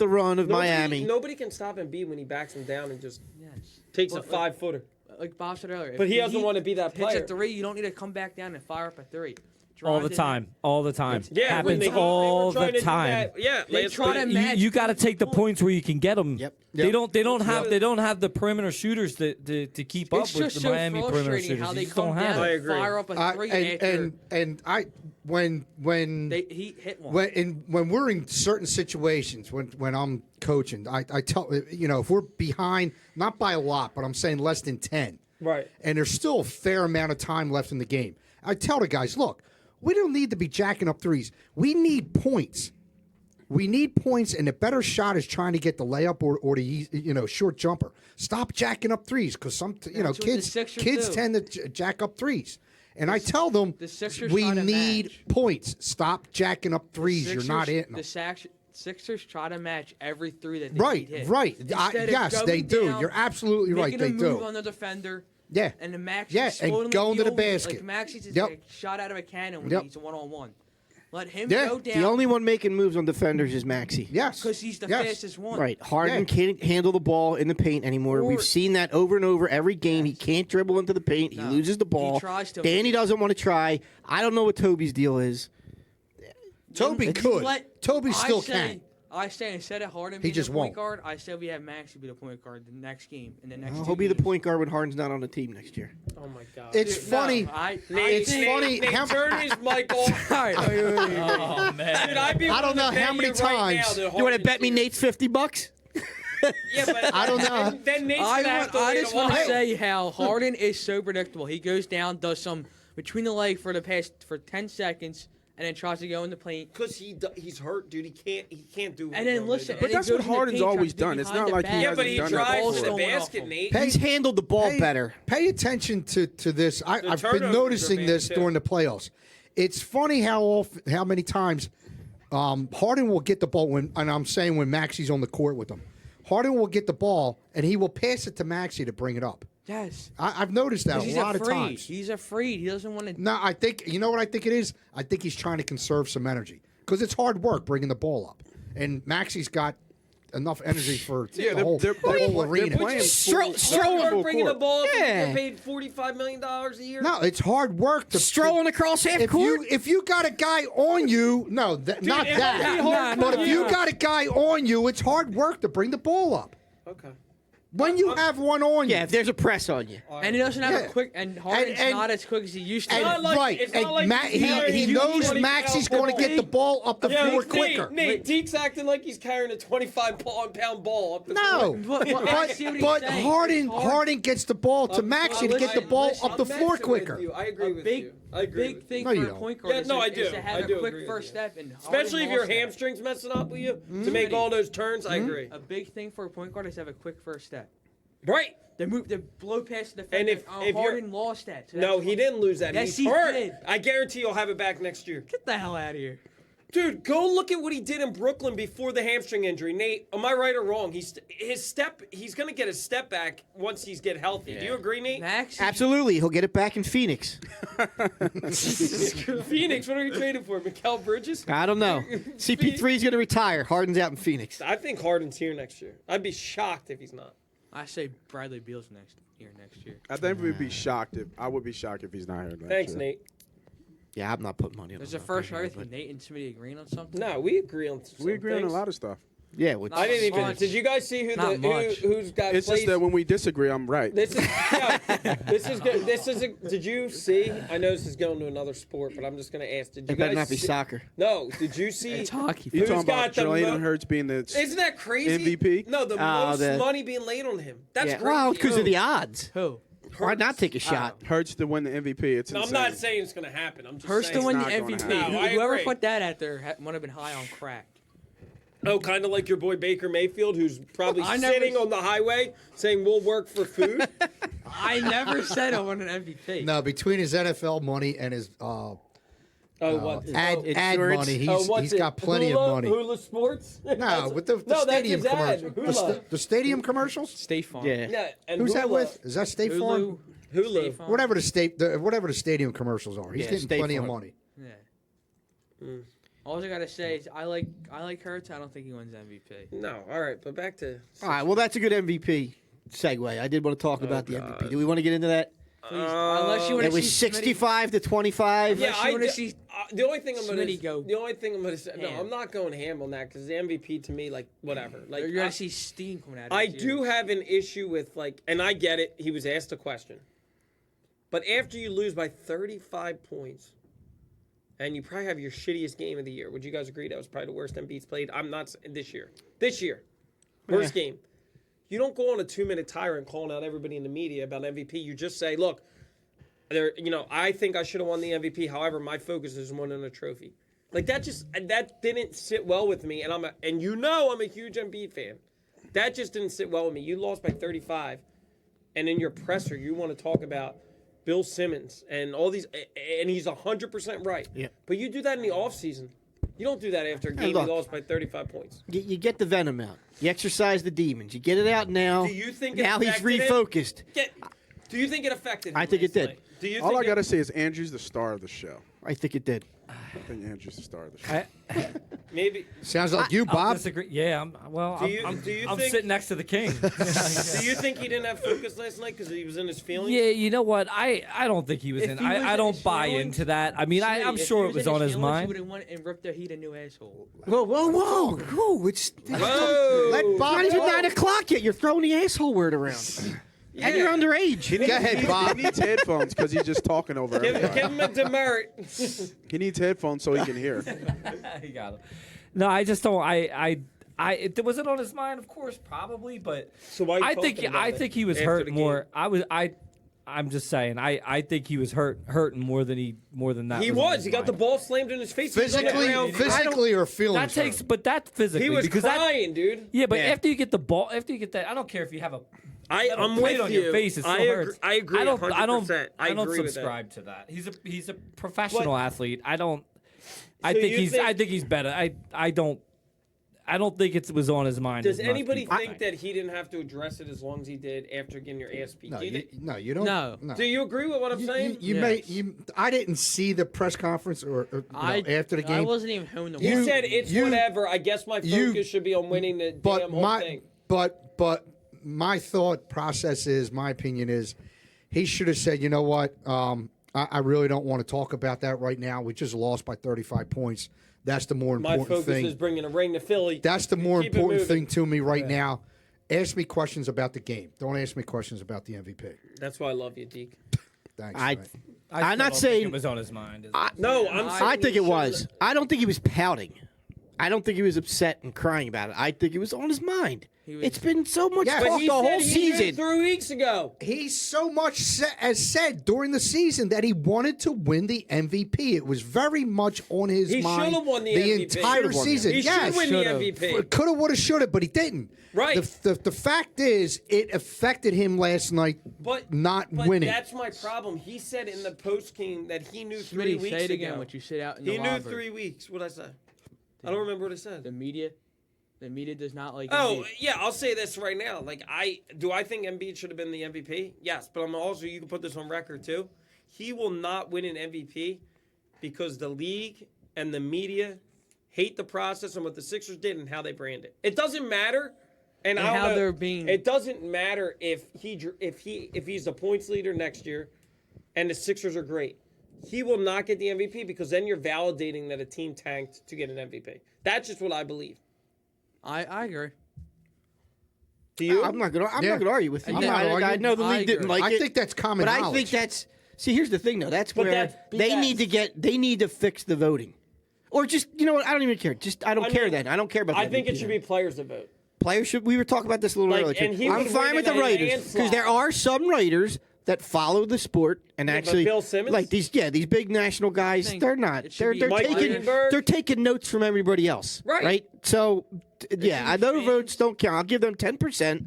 the run of Miami. Nobody can stop Embiid when he backs him down and just takes a 5-footer. Like Bob said earlier. But he doesn't want to be that player. Hits a 3, you don't need to come back down and fire up a 3. All the time. Yeah, happens all the time. Yeah, they try to match. You got to take the points where you can get them. Yep. They don't have the perimeter shooters to keep up with the Miami perimeter shooters. How they just don't have down it. and fire up a 3 when we're in certain situations, when I'm coaching, I tell if we're behind, not by a lot, but I'm saying less than 10, right, and there's still a fair amount of time left in the game, I tell the guys, look, we don't need to be jacking up threes. We need points. We need points, and the better shot is trying to get the layup or the short jumper. Stop jacking up threes because some kids tend to jack up threes. And I tell them we need points. Stop jacking up threes. You're not hitting them. The Sixers try to match every 3 that they hit. Right. Yes, they do. You're absolutely right. They do. Making a move on the defender. Yeah. And the Max and going to the basket. Like Maxey's just a shot out of a cannon when he's a one-on-one. Let him go down. The only one making moves on defenders is Maxey. Yes. Because he's the fastest one. Right. Harden can't handle the ball in the paint anymore. We've seen that over and over every game. He can't dribble into the paint. He loses the ball. He tries to. Danny doesn't want to try. I don't know what Toby's deal is. Toby could. Toby still can. I say instead of Harden being the point guard, I said we have Maxey be the point guard the next game in the next. He'll be the point guard when Harden's not on the team next year. Oh my God! It's funny. It's funny. Turn his mic off. Oh man! I don't know how many times. You want to bet me Nate's $50? Yeah, but I don't know. Then Nate's gonna have to I wait just a want to while. say how Harden is so predictable. He goes down, does some between the leg for 10 seconds. And then tries to go in the paint because he's hurt, dude. He can't do. And then listen, but that's what Harden's always done. It's not like he hasn't done that before. Yeah, but he drives to the basket, Nate. He's handled the ball better. Pay attention to this. I've been noticing this during the playoffs. It's funny how many times Harden will get the ball and I'm saying when Maxey's on the court with him. Harden will get the ball and he will pass it to Maxey to bring it up. Yes. I've noticed that a lot of times. He's afraid. He doesn't want to. No, I think, you know what I think it is? I think he's trying to conserve some energy because it's hard work bringing the ball up. And Maxey's got enough energy for the whole arena. Strolling bringing the ball up and get paid $45 million a year. No, it's hard work to strolling across half court. If you got a guy on you, not that. But if you got a guy on you, it's hard work to bring the ball up. Okay. When you have one on you. Yeah, if there's a press on you. And he doesn't have a quick, and Harden's not as quick as he used to. He knows Maxey's going to get the ball up the floor quicker. Nate, Deke's acting like he's carrying a 25-pound ball up the floor. No, but Harden gets the ball to Maxey to get the ball up the floor quicker. I agree with you. I agree. Big thing for a point guard is to have a quick first step. Especially if your hamstring's messing up with you to make all those turns. I agree. A big thing for a point guard is to have a quick first step. Right. They blow past the defender. And if Harden lost that. No, he didn't lose that. Yes, he hurt. Did. I guarantee you'll have it back next year. Get the hell out of here. Dude, go look at what he did in Brooklyn before the hamstring injury. Nate, am I right or wrong? He's going to get his step back once he's get healthy. Yeah. Do you agree, Nate? Absolutely. He'll get it back in Phoenix. Phoenix, what are we trading for? Mikal Bridges? I don't know. CP3 is going to retire. Harden's out in Phoenix. I think Harden's here next year. I'd be shocked if he's not. I say Bradley Beal's next year. I think we'd be shocked I would be shocked if he's not here next Thanks, year. Nate. Yeah, I'm not putting money on. There's a first right with Nate and somebody agreeing on something. No, we agree on. We agree on a lot of stuff. Yeah, I didn't even. Did you guys see who's got? It's just that when we disagree, I'm right. This is good. Did you see? I know this is going to another sport, but I'm just going to ask. Did you it guys better not be soccer. No. Did you see? It's hockey. You talking about Jalen Hurts being the Isn't that crazy? MVP? No, the most money being laid on him. That's crazy. Well, because of the odds. Who? Why not take a shot? Hurts to win the MVP. It's insane. I'm not saying it's going to happen. I'm just Hurts saying to win the not gonna MVP. happen. No, Whoever put that out there might have been high on crack. Oh, kind of like your boy Baker Mayfield, who's probably sitting on the highway saying, "We'll work for food." I never said I want an MVP. No, between his NFL money and his ad money, he's got plenty of money. Hula Sports? No, with the stadium commercials. The stadium commercials? State Farm. Yeah. And Who's Hula. that with? Is that State Farm? Hulu. Whatever the stadium commercials are. He's getting plenty of money. Yeah. All I gotta say is I like Hurts. I don't think he wins MVP. No, all right, but back to. All right, well, that's a good MVP segue. I did want to talk about the MVP. Do we want to get into that? Please, unless you want It to was 65 to 25. Yeah, you wanna see the only thing I'm gonna Smitty go the only thing I'm gonna say. No, ham. I'm not going ham on that because the MVP to me, like whatever. Like You're gonna see steam coming out of I his do ears. have an issue with and I get it. He was asked a question, but after you lose by 35 points, and you probably have your shittiest game of the year. Would you guys agree that was probably the worst Embiid's played? I'm not this year. This year, worst game. You don't go on a 2-minute tyrant calling out everybody in the media about MVP. You just say, look. I think I should have won the MVP. However, my focus is winning a trophy. Like that didn't sit well with me. And I'm a huge Embiid fan. That just didn't sit well with me. You lost by 35, and in your presser, you want to talk about Bill Simmons and all these, and he's 100% right. Yeah. But you do that in the offseason. You don't do that after a game you lost by 35 points. You get the venom out. You exercise the demons. You get it out now. Do you think now he's refocused? Do you think it affected him? I think it did. Do you All think I got to say is Andrew's the star of the show. I think it did. I think Andrew's the star of the show. maybe? Sounds like you, I'll Bob. disagree. Yeah, I'm sitting next to the king. Do you think he didn't have focus last night because he was in his feelings? Yeah, you know what? I don't think he was If in. he was I in don't his buy feelings- into that. I mean, I'm sure it was on his He mind. would have won and ripped the Heat a new asshole. Whoa! It's Whoa! It's not even 9 o'clock yet. You're throwing the asshole word around. And you're underage. Go ahead, Bob. He needs headphones because he's just talking over Give everybody. him a demerit. He needs headphones so he can hear. He got him. No, I just don't. Was it on his mind? Of course, probably, but So why are you I talking think about it he was after hurt the more. I'm just saying. I think he was hurting more than that. He on was. his He got the mind. ball slammed in his face. He was on the ground. Physically or feelings. That takes, but that physically. He was because crying, dude. Yeah, but Yeah. after you get the ball, after you get that, I don't care if you have a I'm plate with on you. your face. It still I hurts. agree. I don't 100%. I don't agree with that. subscribe to that. He's a professional athlete. I So think you think- I think he's better. I don't think it was on his mind. Does as much anybody people think that he didn't have to address it as long as he did after getting your ass beat? No, Do you you, think- no, you don't. No. do you agree with what I'm saying? I didn't see the press conference or after the I game. wasn't even home to You watch. said it's whatever. I guess my focus should be on winning the damn whole thing. But my thought process is, my opinion is, he should have said, you know what, I really don't want to talk about that right now. We just lost by 35 points. That's the more My important focus thing. is bringing a ring to Philly. That's the more Keep it important moving. thing to me right now. Ask me questions about the game. Don't ask me questions about the MVP. That's why I love you, Deke. Thanks. I, mate. I'm still not don't think saying. it was on his mind. No, I'm saying I think he it was. shouldn't- I don't think he was pouting. I don't think he was upset and crying about it. I think it was on his mind. It's been so much Yeah, talk But the he whole said he knew season. 3 weeks ago. He so much said during the season that he wanted to win the MVP. It was very much on his He mind. should have won the MVP. entire Should've won the season. He yes, should win should've. the MVP. Coulda, woulda, shoulda, but he didn't. Right. The fact is, it affected him last night. But not but winning. That's my problem. He said in the post game that he knew 3 Smitty, weeks say it again. ago. What you sit out in the He knew lobby. 3 weeks. What I say? I don't remember what I said. The media does not like. Oh Embiid. yeah, I'll say this right now. Like I think Embiid should have been the MVP. Yes, but I'm also, you can put this on record too. He will not win an MVP because the league and the media hate the process and what the Sixers did and how they brand it. It doesn't matter, and I don't how know- they're being. It doesn't matter if he's the points leader next year, and the Sixers are great. He will not get the MVP because then you're validating that a team tanked to get an MVP. That's just what I believe. I agree. Do you? I'm not gonna argue with you. I'm not I arguing. know the I league didn't agree. like I it. think that's common But I knowledge. think that's here's the thing though. That's But where that's they BS. need to fix the voting, or just you know what? I don't even care. I don't care then. I don't care about. I the think it MVP should then. be players that vote. Players should. We were talking about this a little Like, earlier. and he I'm would fine win with the in a writers landslide. because there are some writers that follow the sport and but actually Bill Simmons? like these big national guys. think They're not. it should be Mike Greenberg. They're taking notes from everybody else. Right. So yeah, I know fans. votes don't count. I'll give them 10%.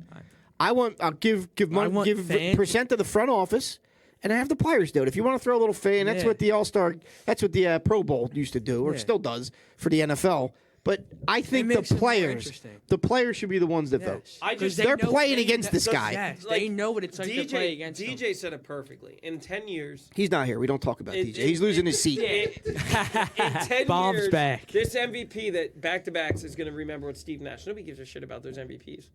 I'll give want fans. percent to the front office. And have the players do it. If you want to throw a little fan, that's Yeah. what the All-Star, that's what the Pro Bowl used to do, or still does for the NFL. But I think makes the it more players interesting. should be the ones that vote. Because They're playing against this guy. Yes, Like, they know what it's like to play against him. DJ said it perfectly. In 10 years, He's not here. We don't talk about DJ. He's losing his seat. in 10 Bob's years, back. this MVP that back-to-backs is going to remember what Steve Nash. Nobody gives a shit about those MVPs.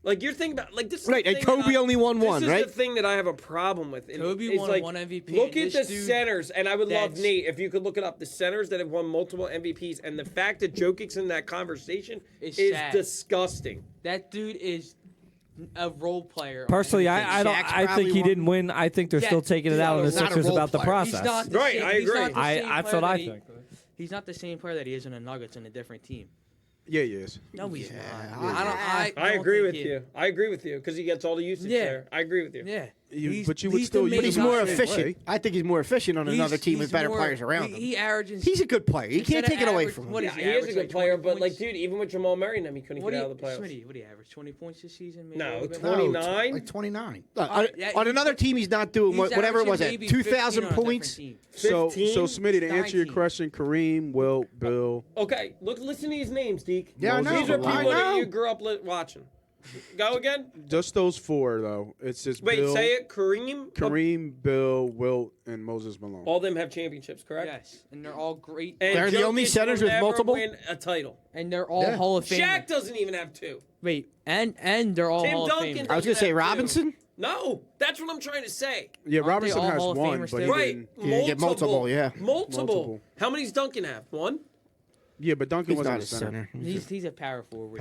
Like, you're thinking about, like, this is Right, the and thing Kobe only won one, This right? is the thing that I have a problem with. Kobe It's won like, one MVP, Look and at the this dude centers, and I would love, that's- Nate, if you could look it up, the centers that have won multiple MVPs, and the fact that Jokic's in that conversation It's is sad. disgusting. That dude is a role player. Personally, I don't. Shaq's I probably think he won. didn't win. I think they're Yeah, still taking it he's out not on a- the not a Sixers role about the player. process. He's not the Right, same, I he's agree. not the same That's player what I that he- think. He's not the same player that he is in the Nuggets in a different team. Yeah, he is. No, he's not. I don't agree think with he- you. I agree with you because he gets all the usage Yeah. there. I agree with you. Yeah. But you would he's still the use But he's him more the same efficient. way. I think he's more efficient on another team with better players around him. He averages. He's a good player. You can't take it away from him. What Yeah, is he he is a average, good like player, 20 but like, points? dude, even with Jamal Murray, he couldn't What get do out of the playoffs. Smitty, what do you average? 20 points this season? Maybe No, a little bit 20. more? 29? Like 29. Yeah, on he- another team, he's not doing He's whatever it was averaging at maybe 2,000 15 on a different points. team. So 15? Smitty, to answer your 19. question, Kareem, Wilt, Bill. Okay, listen to these names, Deke. Yeah, I know. These are I people that know. you grew up watching. Go again. Just those four, though. It's just Wait, Bill, say it. Kareem. Bill, Wilt, and Moses Malone. All of them have championships, correct? Yes, and they're all great. And They're the Jokic only will centers with never multiple? Win a title. And they're all Yeah. Hall of Famers. Shaq doesn't even have two. Wait, and they're all Tim Hall Duncan of Famers. I was going to say Have two. Robinson. No, that's what I'm trying to say. Yeah, Aren't they Robinson all has Hall of one, Famers but he still? Right. didn't. You didn't get multiple, yeah. Multiple. How many does Duncan have? One? Yeah, but Duncan He's wasn't not a a center. center. He's a power forward.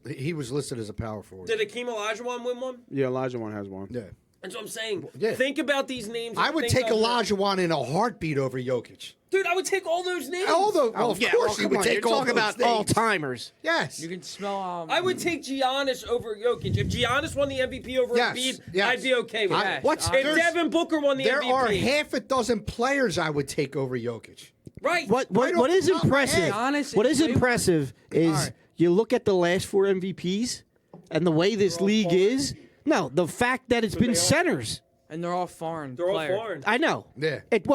He was listed as a power forward. Did Akeem Olajuwon win one? Yeah, Elijah one has one. Yeah. That's what I'm saying. Yeah. Think about these names. I would Think take of- Olajuwon in a heartbeat over Jokic. Dude, I would take all those names. Well, Oh, of yeah, course you come would on, take you're all talking those about all names. timers. Yes. You can smell. I would take Giannis over Jokic. If Giannis won the MVP over Yes, Embiid, yes. I'd be okay with Yes, it. What's- If there's- Devin Booker won the There MVP, are half a dozen players I would take over Jokic. right? What Right what off is the top of my impressive? head. Giannis What is is way impressive is All right. you look at the last four MVPs and the way this all league foreign? is. No, the fact that it's they been all- centers. And they're all foreign. They're all players. foreign. I know. Yeah. It's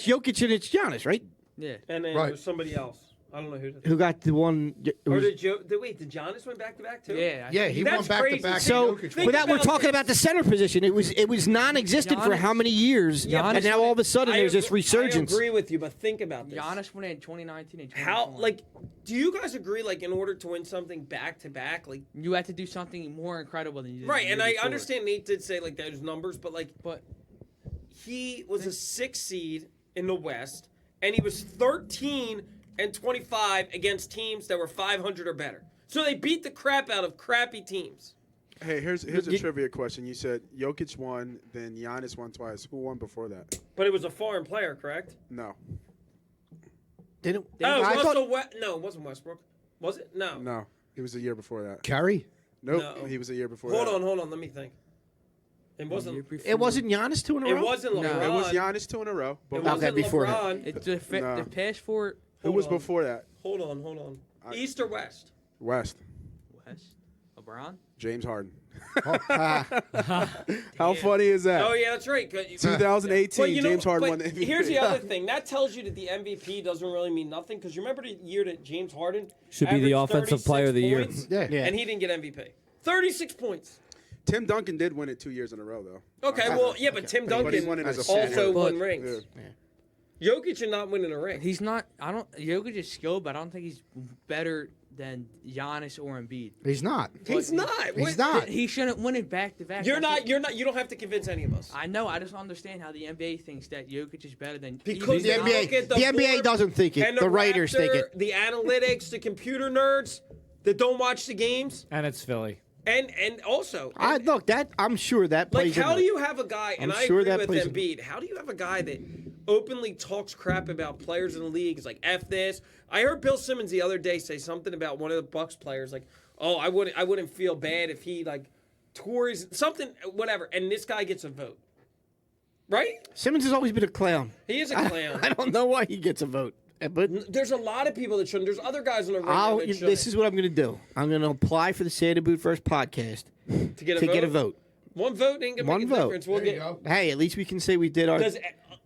Jokic and it's Giannis, right? Yeah. And then Right. there's somebody else. I don't know who. Who got the one? It Or was- did Giannis win back to back too? Yeah. Yeah, he That's won back crazy. to back. so Think without we're about talking this. about the center position, it was non-existent for Giannis- how many years, Giannis and now all of a sudden there's this resurgence. I agree with you, but think about this. Giannis won it in 2019 and 2020. How, like, do you guys agree, like, in order to win something back to back, like, you had to do something more incredible than you did. right? the And year I before. understand Nate did say, like, those numbers, but, like, But he was a 6 seed in the West, and he was 13-25 against teams that were 500 or better. So they beat the crap out of crappy teams. Hey, here's a trivia question. You said Jokic won, then Giannis won twice. Who won before that? But it was a foreign player, correct? No. Didn't, Oh, I Russell thought, no, it wasn't Westbrook. Was it? No. No. He was the year before that. Curry? Nope. No. He was the year before Hold that. on. Let me think. It wasn't. it wasn't Giannis 2 in a It row. wasn't No. LeBron. It was Giannis 2 in a row. But It Okay, wasn't before him. LeBron. it's Nah. the past four. who was Hold on. before that? Hold on. East or West? West. West. LeBron. James Harden. Ah, How funny is that? Oh yeah, that's right. 2018, But you know, James Harden but won the MVP. here's the other thing. That tells you that the MVP doesn't really mean nothing because you remember the year that James Harden Should be the averaged offensive player of the 36 year. points, Yeah. Yeah. and he didn't get MVP. 36 points. Tim Duncan did win it 2 years in a row, though. Okay, well, yeah, but Tim But he Duncan won it as a also center. won But- rings. Yeah. Jokic did not win in a ring. He's not. I don't. Jokic is skilled, but I don't think he's better than Giannis or Embiid. He's not. He's not. He's What- not. He shouldn't win it back to back. You're That's not. what- You're not. You don't have to convince any of us. I know. I just don't understand how the NBA thinks that Jokic is better than Because The they even NBA look at the NBA board doesn't think it. and The writers think Raptor, it. The analytics, the computer nerds that don't watch the games, And it's Philly. and also. Look, that I'm sure that Like, plays. how into do it. you have a guy, and I'm I sure agree that with plays in- Embiid, how do you have a guy that openly talks crap about players in the league? It's like, F this. I heard Bill Simmons the other day say something about one of the Bucks players, like, oh, I wouldn't feel bad if he, like, tours, something, whatever, and this guy gets a vote. Right? Simmons has always been a clown. He is a clown. I don't know why he gets a vote, but There's a lot of people that shouldn't. There's other guys in the ring that shouldn't. this is what I'm going to do. I'm going to apply for the Santa Boot First podcast to get to get a vote. One vote ain't gonna One make a vote. difference. We'll There you get. go. Hey, at least we can say we did our. Does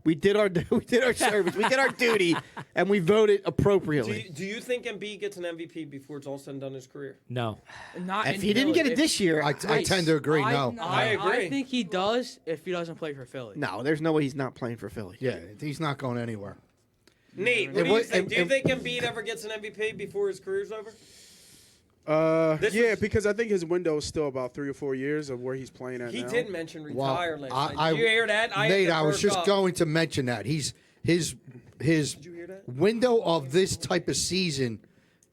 We did our service. We did our duty, and we voted appropriately. Do you think Embiid gets an MVP before it's all said and done in his career? No. Not If he didn't get it this year, I tend to agree. No. I agree. I think he does if he doesn't play for Philly. no, there's no way he's not playing for Philly. Yeah, he's not going anywhere. Nate, what do you think? Do you think Embiid ever gets an MVP before his career's over? Because I think his window is still about 3 or 4 years of where he's playing at He now. did mention retire last night. I Did you hear that? Nate, I was just going to mention that his Did you hear that? window of this type of season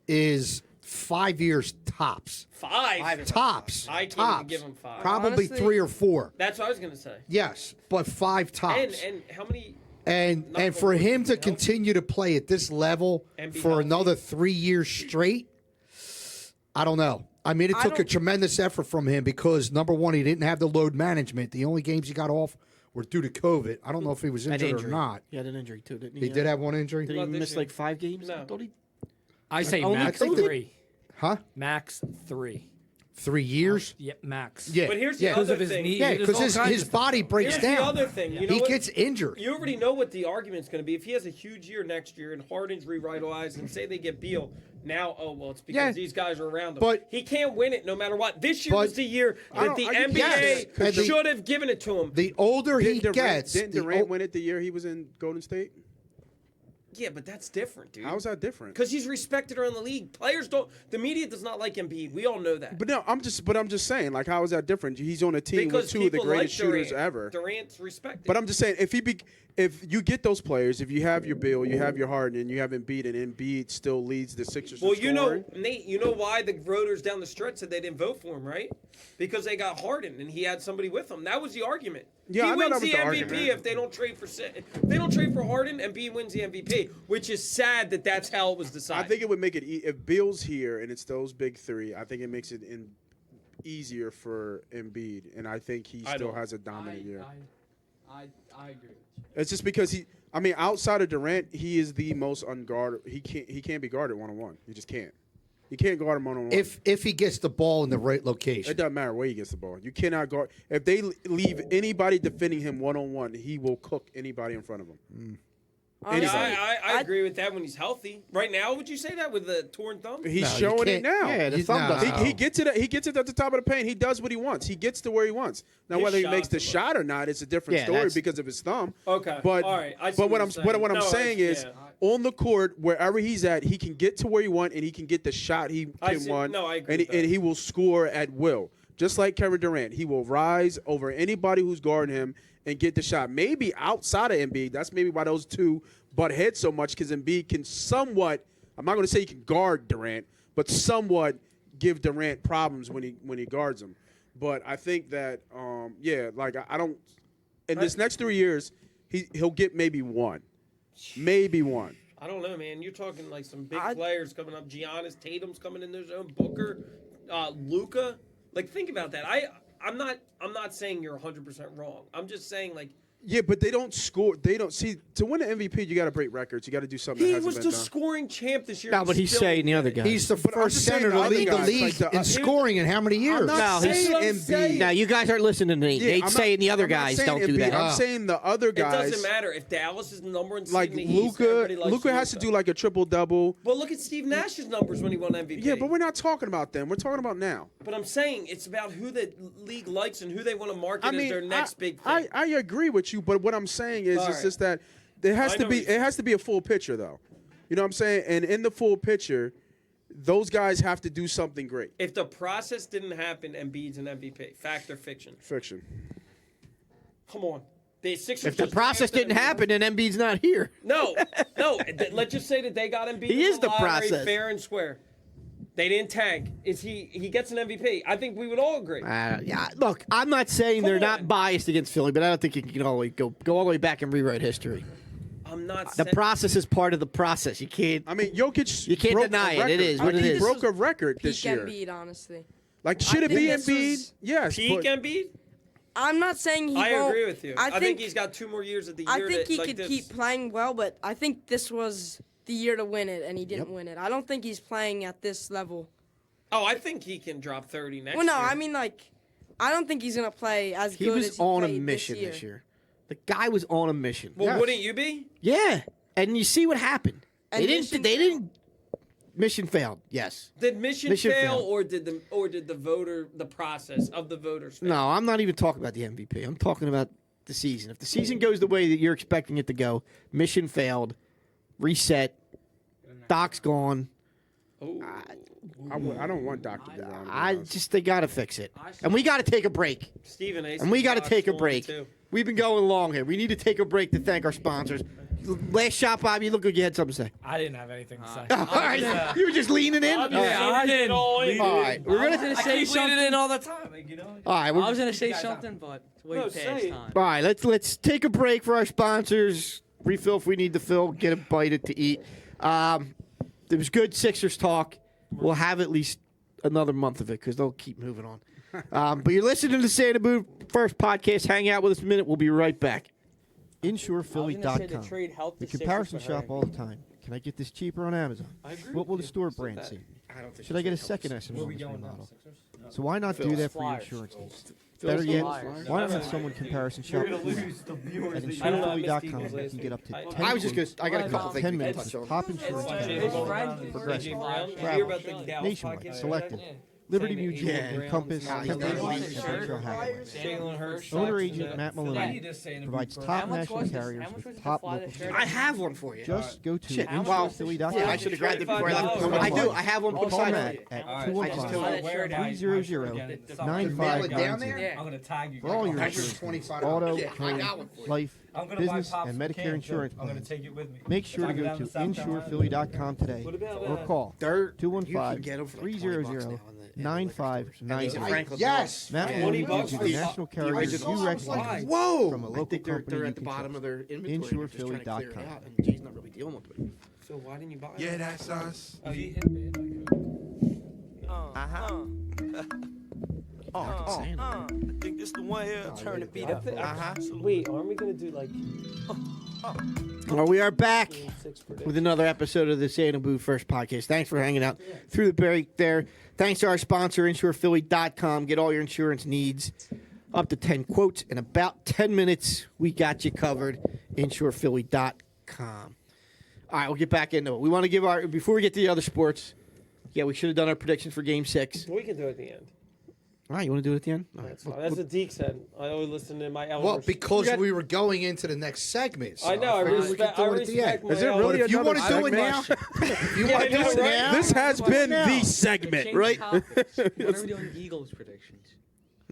is 5 years tops. Five. Tops. I can't tops. even give him 5. Probably Honestly, 3 or 4. That's what I was gonna say. Yes, but 5 tops. And how many? And for him to continue to play at this level And be for healthy. another 3 years straight, I don't know. I mean, it I took a don't- tremendous effort from him because, number one, he didn't have the load management. The only games he got off were due to COVID. I don't know if he was An injured injury. or not. He had an injury too, didn't he? He did have one injury? Did he Not this miss year. like 5 games? No. I thought he. I say Only max COVID? 3. Huh? Max 3. 3 years? Yep, max. Yeah. But here's the yeah. other of his thing. knee. Yeah, There's because all kinds his of body breaks Here's down. the other thing. You know He what? gets injured. You already know what the argument's going to be. If he has a huge year next year and Harden's revitalized and say they get Beal, now, it's because Yeah. these guys are around him. But- he can't win it no matter what. This year But- was the year that the Yes. NBA And the- should have given it to him. The older he Didn't gets, Durant win it the year he was in Golden State? Yeah, but that's different, dude. How's that different? Because he's respected around the league. Players don't. The media does not like Embiid. We all know that. But no, I'm just saying, like, how is that different? He's on a team because with 2 of the people greatest like Durant. shooters ever. Durant's respected. But I'm just saying, if you get those players, if you have your Bill, you have your Harden, and you have Embiid, and Embiid still leads the Sixers. well, in you scoring. know, Nate, you know why the voters down the stretch said they didn't vote for him, right? Because they got Harden and he had somebody with him. That was the argument. Yeah, I he know wins that was the the MVP argument. if they don't trade for Harden, Embiid wins the MVP, which is sad that that's how it was decided. I think it would make it if Bill's here and it's those big 3. I think it makes it easier for Embiid, and I think he still don't. has a dominant year. I agree with you. It's just because outside of Durant, he is the most unguarded. He can't be guarded 1-on-1. He just can't. You can't guard him 1-on-1. if he gets the ball in the right location. It doesn't matter where he gets the ball. You cannot guard. If they leave anybody defending him 1-on-1, he will cook anybody in front of him. Honestly, I agree with that when he's healthy. Right now, would you say that with the torn thumb? He's No, you showing it can't- now. Yeah, the He's thumb not. does. He gets it. He gets it at the top of the paint. He does what he wants. He gets to where he wants. Now, His whether he makes shots the are shot or not, it's a different Yeah, story that's- because of his thumb. Okay, But all right. I see but what what I'm you're saying. what I'm No, saying is on the court, wherever he's at, he can get to where he wants and he can get the shot he I can see. want. No, I agree And with that. and he will score at will, just like Kevin Durant. He will rise over anybody who's guarding him and get the shot. Maybe outside of Embiid, that's maybe why those two butt heads so much because Embiid can somewhat. I'm not going to say he can guard Durant, but somewhat give Durant problems when he guards him. But I think that I don't. In this next 3 years, he'll get maybe one. Maybe one. I don't know, man. You're talking like some big I- players coming up. Giannis, Tatum's coming in their zone. Booker, Luka. Like, think about that. I'm not saying you're 100% wrong. I'm just saying, like, Yeah, but they don't score. They don't see to win an MVP. You got to break records. You got to do something. he that hasn't was been the done. scoring champ this year. No, but he's Still- saying the other guy. He's the But I'm first just saying center the to other lead the guys, league like in scoring in how many years? not No, he's- saying I'm saying- Embiid. Now you guys aren't listening to Nate. Yeah, Nate's I'm not- saying the other I'm not guys saying don't do Embiid. that. I'm saying the other It guys. doesn't matter if Dallas is the number one seed Like in the East. everybody likes Luka has to Luka. do like a triple double. Well, look at Steve Nash's numbers when he won MVP. Yeah, but we're not talking about them. We're talking about now. But I'm saying it's about who the league likes and who they want to market I mean, as their next big I thing. agree with you, but what I'm saying is, All it's right. just that there has I to know be what you're it has to be a full picture, though. You know what I'm saying? And in the full picture, those guys have to do something great. If the process didn't happen, Embiid's an MVP. Fact or fiction? Fiction. Come on. The Sixers If the just process drafted didn't Embiid. happen, then Embiid's not here. No. Let's just say that they got Embiid. He in is the lottery, process. fair and square. They didn't tank. He gets an MVP? I think we would all agree. Yeah, look, I'm not saying they're not biased against Philly, but I don't think you can always go all the way back and rewrite history. I'm not. The process is part of the process. You can't. I mean, Jokic. You can't broke deny a it. record. It is what it He is. broke a record peak this year. Embiid, honestly. Like, should it think be this Embiid? was Yes. Peak but Embiid? I'm not saying he I won't. agree with you. I think he's got 2 more years of the year. I think he like could this. keep playing well, but I think this was the year to win it, and he didn't win it. I don't think he's playing at this level. Oh, I think he can drop 30 next Well, no, year. I mean, like, I don't think he's gonna play as He good was as he on a played mission this year. The guy was on a mission. Well, wouldn't you be? Yeah, and you see what happened. And They didn't. Mission failed. Yes. Did mission Mission fail, failed. or did the process of the voters fail? No, I'm not even talking about the MVP. I'm talking about the season. If the season goes the way that you're expecting it to go, mission failed, reset, Doc's gone. Oh. I don't want Doc to be around. They got to fix it, and we got to take a break. Stephen A. And we got to take a Doc's break. going, too. We've been going long here. We need to take a break to thank our sponsors. Last shot, Bobby. You look like you had something to say. I didn't have anything to say. All right, you were just leaning in. All I didn't. right, we're I was gonna. gonna I say keep leaning something. in all the time, All right, I was gonna say guys something, but it's way No, past say it. time. all right. Let's take a break for our sponsors. Refill if we need to fill. Get a bite to eat. It was good Sixers talk. We'll have at least another month of it because they'll keep moving on. But you're listening to the Santa Boo First Podcast. Hang out with us a minute. We'll be right back. InsurePhilly.com. The comparison shop all the time. Can I get this cheaper on Amazon? What will the store brand say? Should I get a second estimate on this remodel? So why not do that for your insurance needs? Better yet, why not have someone comparison shop for you? At InsurePhilly.com, you can get up to 10 I was just gonna. I got a couple things. 10 we can minutes touch of on. top insurance His carriers. friend, Progressive, AJ Brown. Did you Travel, hear about the Dallas Nationwide, podcast? Selected, Liberty Mutual, Encompass, Templeton Beach, and Berkshire Hathaway. Jalen Hurts. Owner agent Matt Maloney provides How top much national was this? carriers How much was with it to top fly the local shirt? carriers. I have one for you. Just go to Shit, InsurePhilly.com. Yeah, I should have grabbed it before I left. $35. I do. I have one Call beside Matt me. at Yeah. 215-300-9590 I'm gonna tag you. for all your guys. insurance, auto, Yeah, I home, got one for you. life, I'm gonna buy business, pops and some Medicare cans, insurance I'm gonna plans. take it with me. Make sure to If I go down to South Carolina, InsurePhilly.com today about or call They're you can get them for like $20 now 215-300-9590. Yes. Matt $20 Maloney gives you for the the national The carriers original. you recommend Whoa! from a I local think they're company at the you can bottom trust. of their inventory. They're just trying to clear it InsurePhilly.com. out, and Jay's not really dealing with it. So why didn't you buy it? Yeah, that's us. Oh, you I think this the one here. Turn the beat up. Wait, aren't we gonna do like Well, we are back Game 6 predictions? with another episode of the Santa Boo First Podcast. Thanks for hanging out through the break there. Thanks to our sponsor, InsurePhilly.com. Get all your insurance needs. Up to 10 quotes in about 10 minutes. We got you covered. InsurePhilly.com. All right, we'll get back into it. We want to give our, before we get to the other sports, yeah, we should have done our predictions for Game 6. We can do it at the end. All right, you want to do it at the end? All right. That's fine. That's what Deke said. I always listen to my elders. Well, because we were going into the next segment. So I know. I figured we could respect. do I it at the respect end. my Is it elders. really But if you another want to do it now, segment? if you Yeah, want I to do know, it right? now, This has been now. the segment. Change Right? topics. When are we doing Eagles predictions?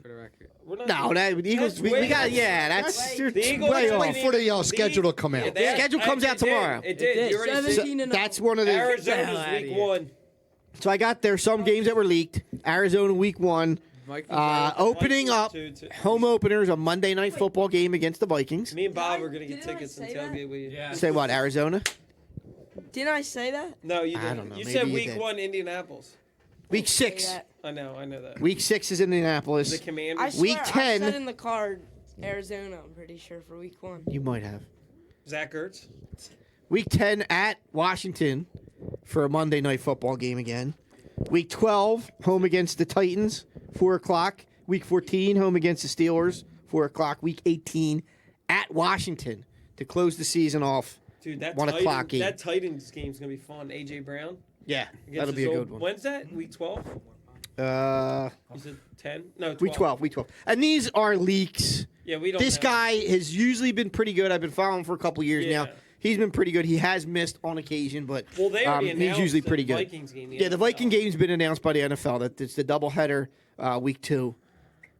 For the record. We're not No, doing- that Eagles. That's We way- got that's The way Eagles off. winning- before the schedule will come out. Yeah, Schedule comes out tomorrow. It did. You already said 17 and That's one of the. Arizona's outta week here. 1. So I got there some games that were leaked. Arizona week 1. Vikings, Opening up home openers, a Monday night football game against the Vikings. Me and Bob Did I- are gonna get didn't I tickets and say that? tailgate with you. Yeah. Say what, Arizona? Didn't I say that? No, you I didn't. don't know. You Maybe said you week did. 1 Indianapolis. Week Say 6. that. I know that. Week 6 is Indianapolis. The Commanders. I swear, Week I 10. said in the card, Arizona. I'm pretty sure for week 1. You might have. Zach Ertz. Week 10 at Washington for a Monday night football game again. Week 12, home against the Titans, 4 o'clock. Week 14, home against the Steelers, 4 o'clock. Week 18, at Washington to close the season off. Dude, that 1 o'clock game. That Titans game's gonna be fun. AJ Brown. Yeah, against that'll be his a old- good one. When's that? Week 12? You said 10? No, 12. Week 12, week 12. And these are leaks. Yeah, we don't This know. guy has usually been pretty good. I've been following him for a couple years Yeah. now. He's been pretty good. He has missed on occasion, but Well, they already he's announced usually the pretty good. Vikings game, the Yeah, the NFL. Viking game's been announced by the NFL. That it's the doubleheader, week 2.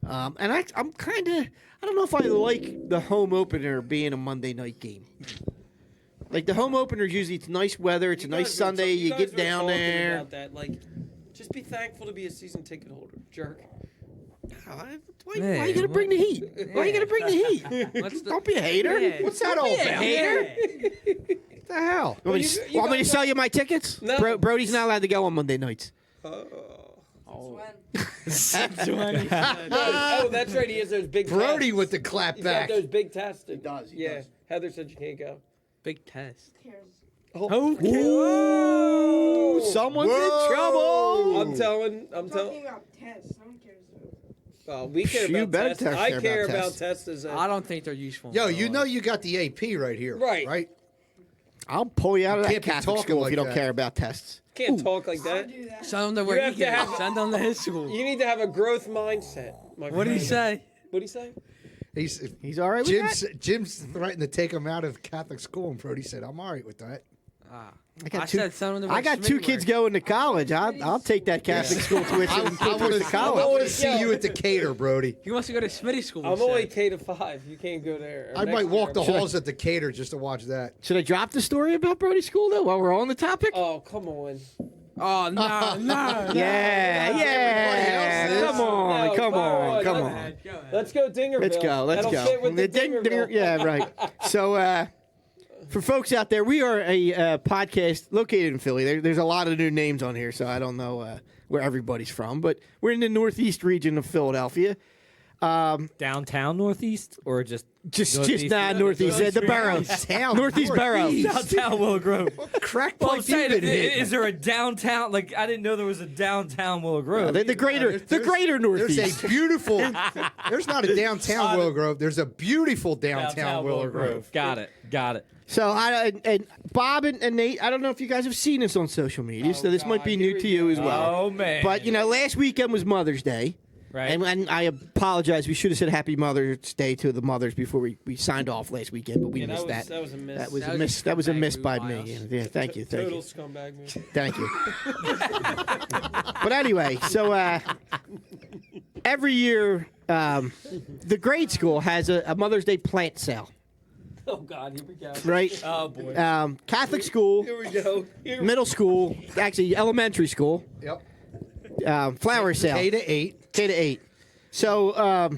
And I'm kind of, I don't know if I like the home opener being a Monday night game. Like the home openers usually it's nice weather, it's a You nice guys were Sunday, you you guys get were down talking there. About that. Like, just be thankful to be a season ticket holder, jerk. Why you gonna bring the heat? Why you gonna bring the heat? What's the- Don't be a hater. Yeah. What's that all Be a about? hater. What the hell? Want me you to, want me to guys sell you my tickets? No. Brody's not allowed to go on Monday nights. Oh, that's right. He has those big. Brody tests. with the clap He's got back. those big tests. He does, he Yeah. does. Heather said you can't go. Big test. Someone's in Whoa. trouble. I'm telling. talking about tests. No one cares. We care You about better tests. care I about care about tests. tests as I don't think they're useful. Yo, you know you got the AP right here, Right. Right? I'll pull you out of that can't be Catholic talking school if like you don't that. care about tests. can't talk like that. Send them to You where have he to can. have- Send them to his school. You need to have a growth mindset. My What did he friend. say? What did he say? He's all right with that? Jim's threatened to take him out of Catholic school, and Brody said, "I'm all right with that." I said send them to where I got Smitty two kids works. going to college. I'll take that Catholic school tuition and I put want to to college. see you at Decatur, Brody. He wants to go to Smitty school. he I'm only said. K to 5. You can't go there. I Next might walk the year, halls at Decatur just to watch that. Should I drop the story about Brody School though while we're on the topic? Oh, come on. Oh no, no. Yeah. else is. Come on, No, come on, come Go on. ahead, go ahead. Let's go Dingerville. Let's go. Let's That'll go. fit with the Dingerville. Yeah, right. So, for folks out there, we are a podcast located in Philly. There's a lot of new names on here, so I don't know where everybody's from, but we're in the northeast region of Philadelphia. Downtown Northeast or just Just Northeast? northeast, the boroughs, northeast boroughs. downtown Willow Grove? Crack Well, I'm pipe saying, you've been hitting. is there a downtown? Like I didn't know there was a downtown Willow Grove. The greater northeast. There's a beautiful. There's not a downtown Willow Grove. There's a beautiful downtown Willow Grove. Got it. So and Bob and Nate, I don't know if you guys have seen this on social media, so this might be new to you as well. Oh man! But last weekend was Mother's Day. right? And I apologize. We should have said Happy Mother's Day to the mothers before we signed off last weekend, but we missed that. That was a miss. That was That a was miss. a That was a scumbag miss move by by me. us. Yeah, thank you. Total scumbag move. Thank you. But anyway, so every year the grade school has a Mother's Day plant sale, Oh God, here we go. right? Oh boy! Catholic school, Here we go. middle school, actually elementary school, Yep. flower sale. K to 8. K to 8. So,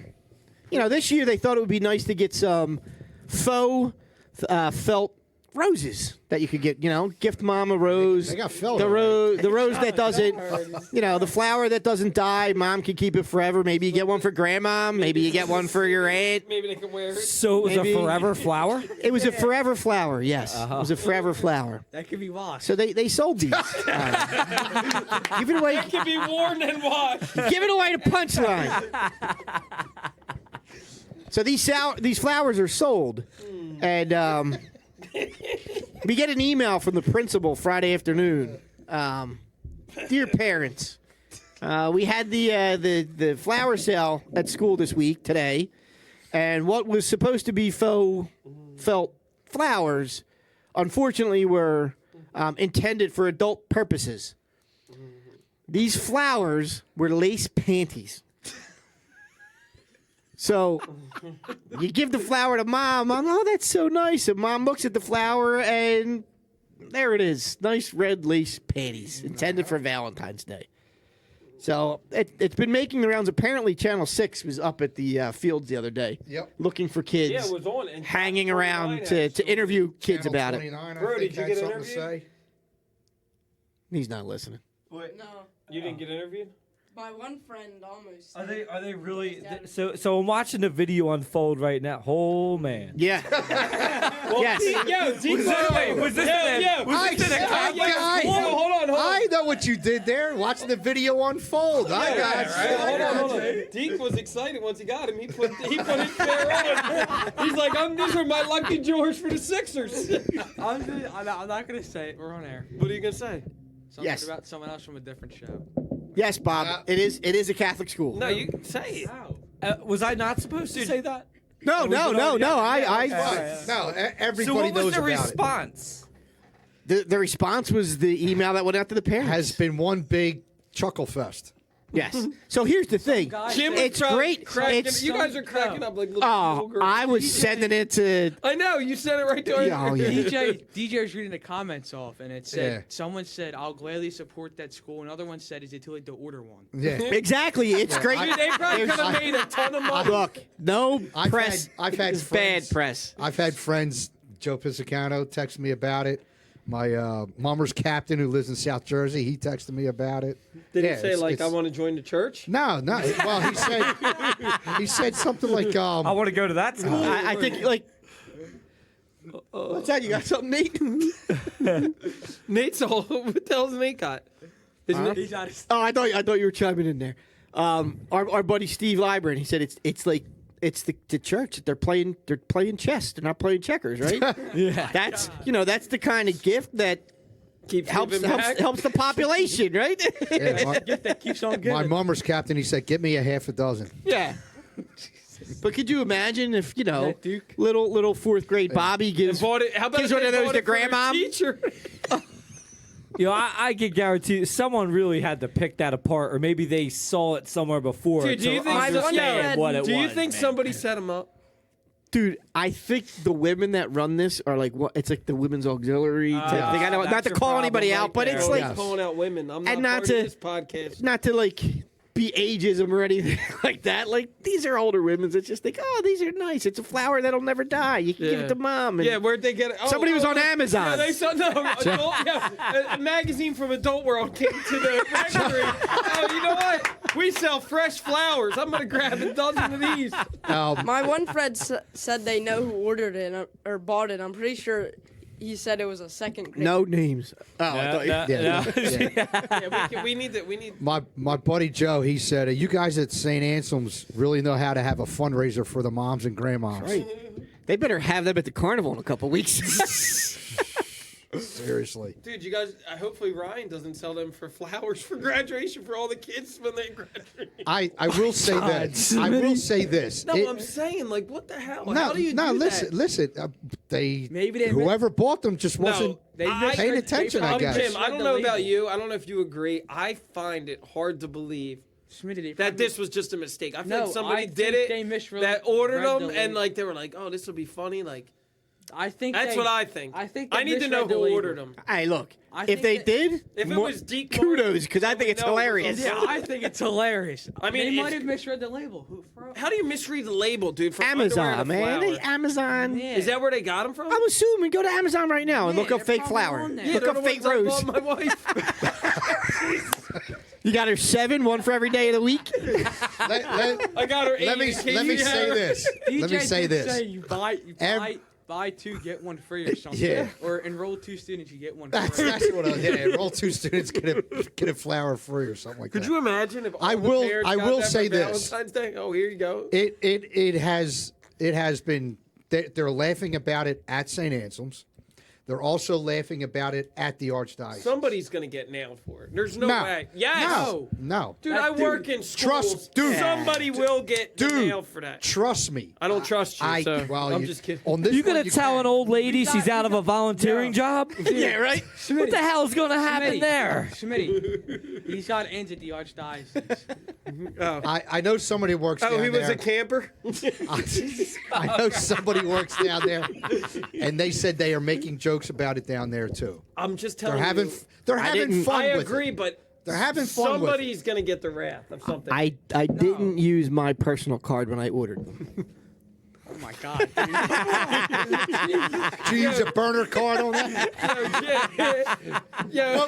this year they thought it would be nice to get some faux felt roses that you could get. Gift mom a rose. They got felt the already. rose that doesn't. The flower that doesn't die. Mom can keep it forever. Maybe you get one for grandma. Maybe you get one for your aunt. Maybe they can wear it. So it was maybe- a forever flower. It was a forever flower. Yes, it was a forever flower. That could be washed. So they sold these. Give it away. Can be worn and washed. Give it away to Punchline. So these flowers are sold, and we get an email from the principal Friday afternoon. Dear parents, we had the flower sale at school this week today, and what was supposed to be faux felt flowers, unfortunately, were intended for adult purposes. These flowers were lace panties. So you give the flower to mom. Mom, oh, that's so nice. And mom looks at the flower, and there it is. Nice red lace panties intended for Valentine's Day. So it's been making the rounds. Apparently, Channel 6 was up at the fields the other day Yep. looking for kids Yeah, it was on. And hanging Channel around 29 to actually. interview kids Channel about it. 29, I Bro, think, did you had get something to interviewed? say. He's not listening. No, You didn't get interviewed? by one friend almost. Are they really? So I'm watching the video unfold right now. Oh man! Yeah. Yes. Yo, Was this Hold on. I know what you did there, watching the video unfold. I got you. Hold on. Deke was excited once he got him. He put his pair on. He's like, these are my lucky drawers for the Sixers. I'm not gonna say it. We're on air. What are you gonna say? Something Yes. about someone else from a different show. Yes, Bob. It is a Catholic school. No, you can say it. Was I not supposed to say that? No. I No, So everybody what was knows the about response? the response was the email that went out to the it. parents. Has been one big chuckle fest. Yes. So here's the thing. Jim was It's trying- great. cracking- It's you guys are cracking up like little girls. I was sending it to. I know. You said it right there. Yeah, oh, yeah. DJ was reading the comments off, and it said Yeah. someone said, "I'll gladly support that school." Another one said, "Is it too late to order one?" Yeah. Exactly. It's great. Dude, they probably could have made a ton of money. Look, no I've press. had is friends- bad press. I've had friends, Joe Pisacano texted me about it. My Mummers captain who lives in South Jersey, he texted me about it. Did Yeah, he say it's- like, it's- "I want to join the church"? No. Well, he said something like, I want to go to that school. I think like. What's that? You got something, Nate? Nate's all. What the hell's Nate got? He's not. Oh, I thought you were chiming in there. Our buddy Steve Libran, he said it's like it's the church. They're playing chess. They're not playing checkers, right? Yeah. That's that's the kind of gift that Keeps helps giving back. helps the population, right? Yeah, my, Gift that keeps on giving. my mummer's captain, he said, "Get me a half a dozen." Yeah. But could you imagine if That Duke? little fourth grade Bobby gives Bought it. How about gives if one they of those bought to it for their grandma? Teacher. I can guarantee someone really had to pick that apart, or maybe they saw it somewhere before Dude, do to you think- understand what it was. Do you think man. somebody set him up? Dude, I think the women that run this are like what? It's like the women's auxiliary type thing. I know, that's not to your call problem anybody right out, but there. it's Oh, like he's calling out women. I'm not, And not part to- of this podcast. not to like be ageism or anything like that. Like these are older women that just think, oh, these are nice. It's a flower that'll never die. You can give it to mom. And Yeah, where'd they get it? Oh, Somebody was on Amazon. Yeah, they saw a magazine from Adult World came to the rectory. Oh, you know what? We sell fresh flowers. I'm gonna grab a dozen of these. My one friend said they know who ordered it or bought it. I'm pretty sure he said it was a second grade. no names. Oh, I thought you- Yeah, we need that. We need. My buddy Joe, he said, "You guys at St. Anselm's really know how to have a fundraiser for the moms and grandmoms." Right. They better have them at the carnival in a couple weeks. Seriously. Dude, you guys. Hopefully Ryan doesn't sell them for flowers for graduation for all the kids when they graduate. I will say this. I will say this. No, It- I'm saying, like, what the hell? no, How do you no. do Listen, that? listen. They Maybe they whoever bought them just wasn't They paying attention. I guess. Jim, I don't know about you. I don't know if you agree. I find it hard to believe that this was just a mistake. I feel No, like somebody I did think it they misread- that ordered read them the and label. like they were like, oh, this will be funny. Like I think that's they- what I think. I think I they need to know misread the who label. ordered them. Hey, look. I If think they that- did, If it more- was Deke kudos, because I Martin, think it's we know it was hilarious. on Yeah, I think it's hilarious. I mean, they it's- might have misread the label. How do you misread the label, dude? From underwear Amazon, to man. flower? Amazon. Yeah. Is that where they got them from? I'm assuming. Go to Amazon right now and Yeah, look up they're fake probably flower. on there. Yeah, Look they're up the fake ones I rose. bought my wife. You got her 7, one for every day of the week. I got her. Let me 80 let me kg. say this. DJ Let me say did this. Say you buy two, get one free or something. Yeah. Or enroll 2 students, you get one That's free. what I roll 2 students get a flower free or something like Could that. you imagine if all I the will- parents I got will that say for this. Valentine's Day? Oh, here you go. It has been. They're laughing about it at St. Anselm's. They're also laughing about it at the Archdiocese. Somebody's gonna get nailed for it. There's no No. way. Yes. No. Dude, I work in schools. dude. Somebody will get Dude. nailed for that. Trust me. I don't trust you, so I'm you- just kidding. On this You one, gonna tell can. an old lady she's out of a volunteering job? Yeah, right. What the hell's gonna happen there? Smitty, he's got ends at the Archdiocese. I know somebody works down Oh, he was there. a camper? I know somebody works down there, and they said they are making jokes about it down there too. I'm just They're telling having you. they're having didn't- fun I with agree, it. but They're having fun with it. somebody's gonna get the wrath of something. I didn't use my personal card when I ordered them. Oh my God. Did you use a burner card on that? yeah.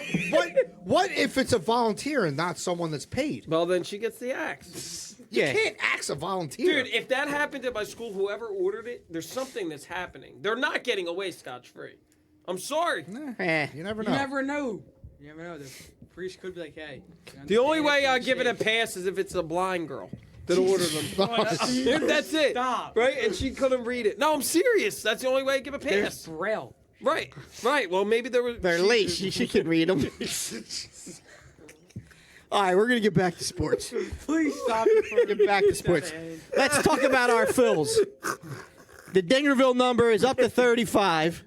What if it's a volunteer and not someone that's paid? Well, then she gets the axe. You can't axe a volunteer. Dude, if that happened at my school, whoever ordered it, there's something that's happening. They're not getting away scotch-free. I'm sorry. Eh. you never You know. never know. You never know. The priest could be like, hey. The only way I give it a pass is if it's a blind girl that ordered them. That's it. Stop. Right? And she couldn't read it. No, I'm serious. That's the only way I give a There's pass. Braille. Right. Right. Well, maybe there was. They're late. She can read them. All right, we're gonna get back to sports. Please stop it. Get back to sports. Let's talk about our fills. The Dingerville number is up to 35.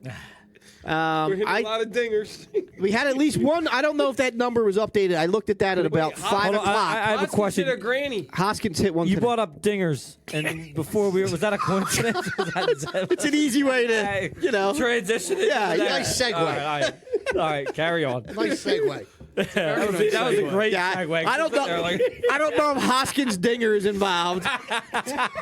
We're hitting a lot of dingers. We had at least one. I don't know if that number was updated. I looked at that at about 5 Hold on, o'clock. I have a Hoskins question. hit a granny. Hoskins hit one. You today. brought up dingers, and before was that a coincidence? It's an easy way to, transition. Yeah, into that. nice segue. All right, carry on. Nice segue. That was a great Yeah, segue. I don't know. I don't know if Hoskins Dinger is involved,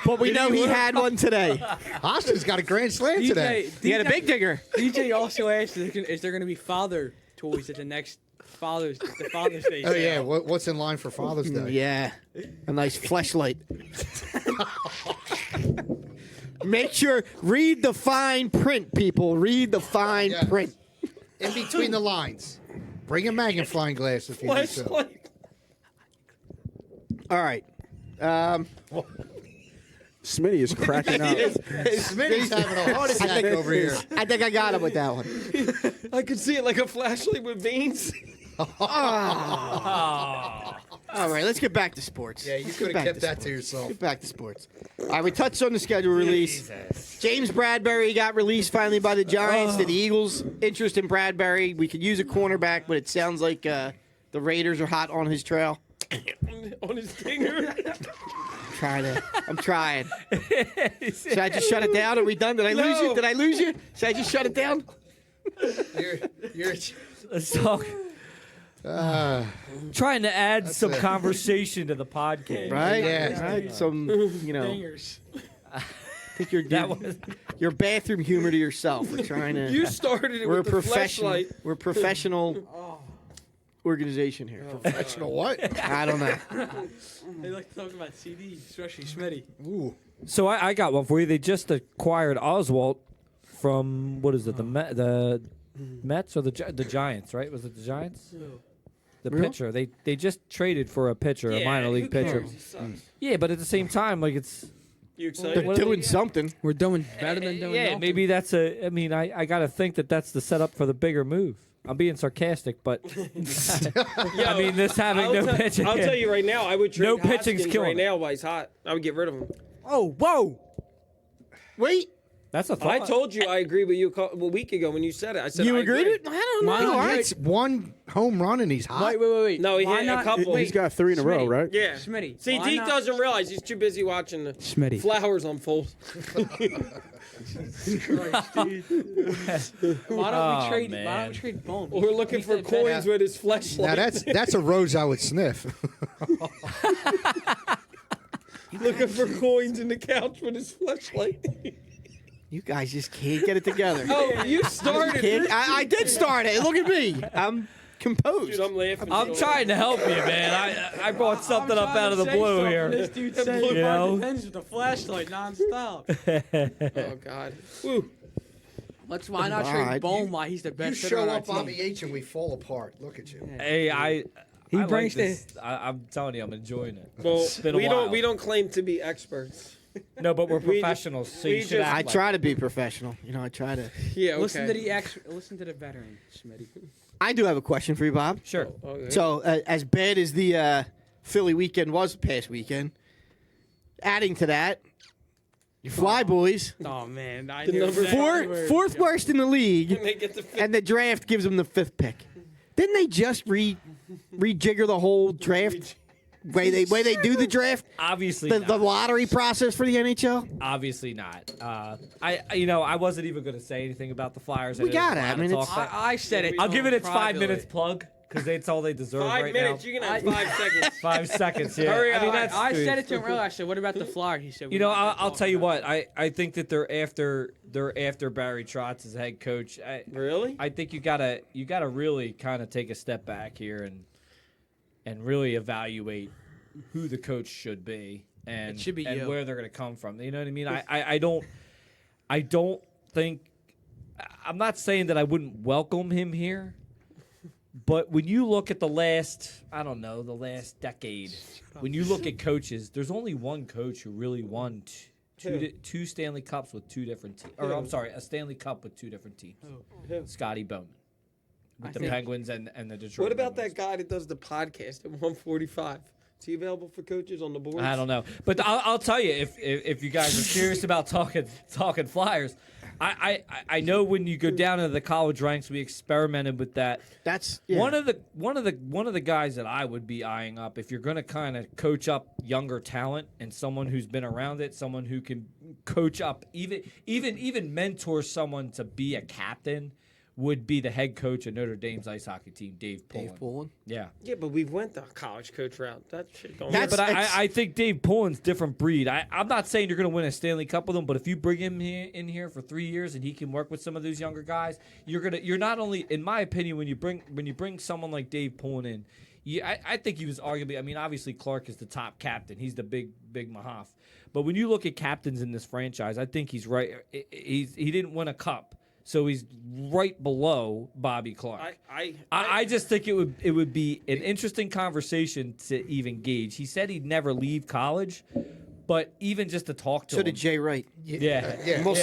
but we know he had one today. Hoskins got a grand slam today. He had a big dinger. DJ also asked, is there going to be father toys at the next Father's Day? Oh sale? yeah, what's in line for Father's Day? Yeah, a nice fleshlight. Make sure read the fine print, people. Read the fine Yeah. print. In between the lines. Bring a magnifying glass if you need to. Flashlight. All right. Smitty is cracking up. Smitty's having a heart attack over here. I think I got him with that one. I could see it like a flashlight with veins. All right, let's get back to sports. Yeah, you Let's could get have back kept that to sports. yourself. Get back to sports. All right, we touched on the schedule release. James Bradbury got released finally by the Giants to the Eagles. Interest in Bradbury. We could use a cornerback, but it sounds like the Raiders are hot on his trail. On his finger. I'm trying. Should I just shut it down? Are we done? Did I lose you? Did I lose you? Should I just shut it down? Let's talk. Trying to add some conversation to the podcast. Right? Yeah. Right? Some, Dingers. I think your bathroom humor to yourself. We're trying to. You started it We're a with the professional. flashlight. We're a professional organization here. Professional what? I don't know. They like to talk about CDs, especially Smitty. Ooh. So I got one for you. They just acquired Oswalt from what is it? The Mets or the Giants? Right? Was it the Giants? The pitcher. They just traded for a pitcher, a minor league pitcher. He sucks. Yeah, but at the same time, like it's. You excited? They're doing something. We're doing better than doing Yeah, nothing. maybe that's a. I mean, I got to think that's the setup for the bigger move. I'm being sarcastic, but I mean, this having no pitching. I'll tell you right now, I would trade No pitching's Hoskins killing right it. now while he's hot. I would get rid of him. Oh, whoa! Wait, That's a thought. I told you I agree with you a week ago when you said it. I said you I agreed agree. it? I don't know. Why not? All right. It's one home run and he's hot. Wait. No, he Why hit not? a couple. He's got 3 in a row, Smitty. right? Yeah. Smitty. See, why Deke not- doesn't realize he's too busy watching the Smitty. flowers unfold. Why don't we trade? man. Why don't we trade Bone? We're looking for coins with his flashlight. Now that's a rose I would sniff. Looking for coins in the couch with his flashlight. You guys just can't get it together. Oh, you started Can't- it. I did start it. Look at me. I'm composed. Dude, I'm laughing. I'm trying to help you, man. I brought something up out of the blue here. This dude said You know? depends with the flashlight nonstop. Oh, God. Woo. Why not trade God. Bone? Why he's the You best hitter show on our up on team? the H and we fall apart. Look at you. Hey, I brings like this. I'm telling you, I'm enjoying it. Well, It's been a we while. don't claim to be experts. No, but we're we professionals, so we you should just- act I like try to be professional. I try to. Yeah, okay. Listen to the veteran, Smitty. I do have a question for you, Bob. Sure. Okay. So, as bad as the Philly weekend was the past weekend, adding to that, your Flyboys, Oh man, I The knew number exactly fourth worst in the league, They get the fifth. and the draft gives them the 5th pick. Didn't they just rejigger the whole draft way they do the draft? Obviously The not. lottery process for the NHL? Obviously not. I wasn't even going to say anything about the Flyers. We didn't got it. plan I to mean, talk it's- about- I said it. I'll give it its 5 privately. minutes plug because that's all they deserve 5 right minutes. now. You can have 5 seconds. 5 seconds. Yeah. Hurry I mean, up. that's. I said it to him earlier. I said, "What about the Flyers?" He said, You know, I'll tell you what. I think that they're after Barry Trotz as head coach. Really? I think you gotta really kind of take a step back here and really evaluate who the coach should be and It should be and you. where they're gonna come from. You know what I mean? I don't think. I'm not saying that I wouldn't welcome him here, but when you look at the last decade, when you look at coaches, there's only one coach who really won two Stanley Cups with two different teams. Or I'm sorry, a Stanley Cup with two different teams. Scotty Bowman with the think- Penguins and the Detroit. What about Red Wings. that guy that does the podcast at 145? Is he available for coaches on the board? I don't know, but I'll tell you if you guys are curious about talking Flyers, I know when you go down into the college ranks, we experimented with that. That's One of the guys that I would be eyeing up if you're going to kind of coach up younger talent and someone who's been around it, someone who can coach up even mentor someone to be a captain would be the head coach of Notre Dame's ice hockey team, Dave Pullen. Dave Pullen. Yeah. Yeah, but we went the college coach route. That shit don't That's- But it's- I think Dave Pullen's different breed. I'm not saying you're going to win a Stanley Cup with him, but if you bring him in here for 3 years and he can work with some of those younger guys, you're not only, in my opinion, when you bring someone like Dave Pullen in, I think he was arguably. I mean, obviously Clark is the top captain. He's the big Mahaf. But when you look at captains in this franchise, I think he's right. He didn't win a cup. So he's right below Bobby Clark. I just think it would be an interesting conversation to even gauge. He said he'd never leave college, but even just to talk to So him. did Jay Wright. Yeah. And we'll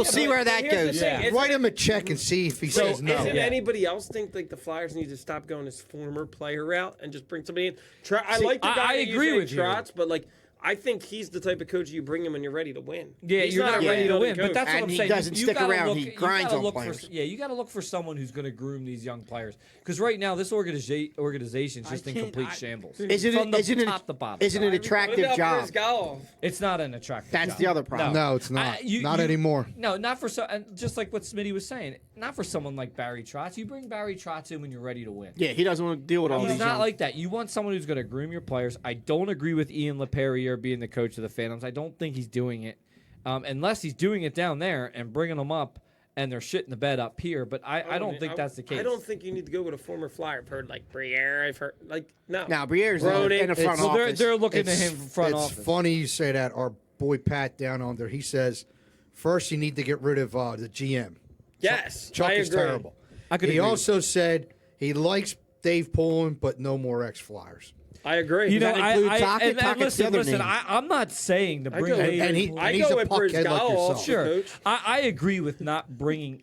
see where that here's the goes. thing, isn't- Write him a check and see if he says no. Doesn't anybody else think like the Flyers need to stop going this former player route and just bring somebody in? I like the guy I that agree you with say you. Trotz, but like I think he's the type of coach you bring him when you're ready to win. Yeah, He's you're not a ready to ready-building win, but coach. that's what And I'm he saying. doesn't You stick gotta around. look- He you grinds gotta on look players. you got to look for someone who's going to groom these young players. Because right now, this organization is just in complete shambles. Isn't From it? the Isn't it? top to bottom. Isn't it an What attractive about job? Chris Golov? It's not an attractive That's job. the other problem. No, it's not. Not anymore. No, not for and just like what Smitty was saying, not for someone like Barry Trotz. You bring Barry Trotz in when you're ready to win. Yeah, he doesn't want to deal with all He's these. not young- like that. You want someone who's going to groom your players. I don't agree with Ian LePerrier being the coach of the Phantoms. I don't think he's doing it, unless he's doing it down there and bringing them up, and they're shitting the bed up here. But I don't think that's the case. I don't think you need to go with a former Flyer. I've heard like Briere. I've heard like no. Now Briere's Ronan. in the front Well, office. they're looking to It's- him front it's office. funny you say that. Our boy Pat down under, he says, first you need to get rid of the GM. Yes, Chuck I is agree. terrible. I could He agree. also said he likes Dave Pullen, but no more ex-Flyers. I agree. You know, that include Tocchet? and Tocchett's the other listen. name. I'm not saying to I bring go with- Dave and he- Pullen. I he's go a with puckhead like Brizgalov, yourself. Sure, coach. I agree with not bringing.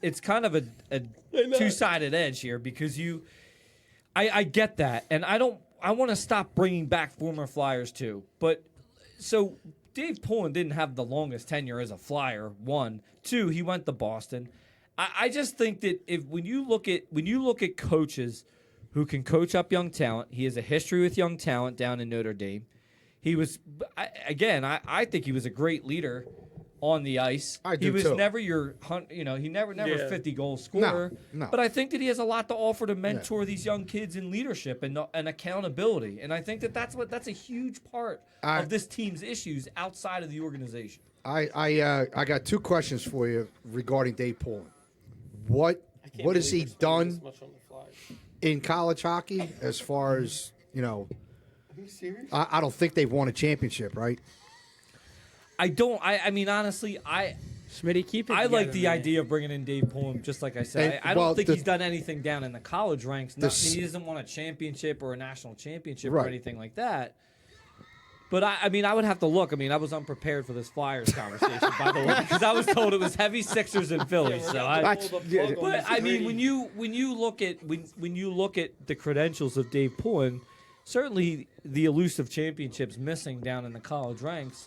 It's kind of a two-sided edge here because I get that, and I want to stop bringing back former Flyers too. But so Dave Pullen didn't have the longest tenure as a Flyer. 1, 2, he went to Boston. I just think that when you look at coaches who can coach up young talent, he has a history with young talent down in Notre Dame. He was I think he was a great leader on the ice. I do he was too. never your he never Yeah. 50-goal scorer. No. But I think that he has a lot to offer to mentor these young kids in leadership and accountability. And I think that's a huge part of this team's issues outside of the organization. I got two questions for you regarding Dave Pullen. What has he done in college hockey as far as, Are you serious? I don't think they've won a championship, right? I mean, honestly, Smitty, keep it I like together, the man. idea of bringing in Dave Pullen, just like I said. And, I don't well, think the- he's done anything down in the college ranks. s- He doesn't want a championship or a national championship Right. or anything like that. But I mean, I would have to look. I mean, I was unprepared for this Flyers conversation, by the way, because I was told it was heavy Sixers and Philly. So but I mean, when you look at the credentials of Dave Pullen, certainly the elusive championships missing down in the college ranks.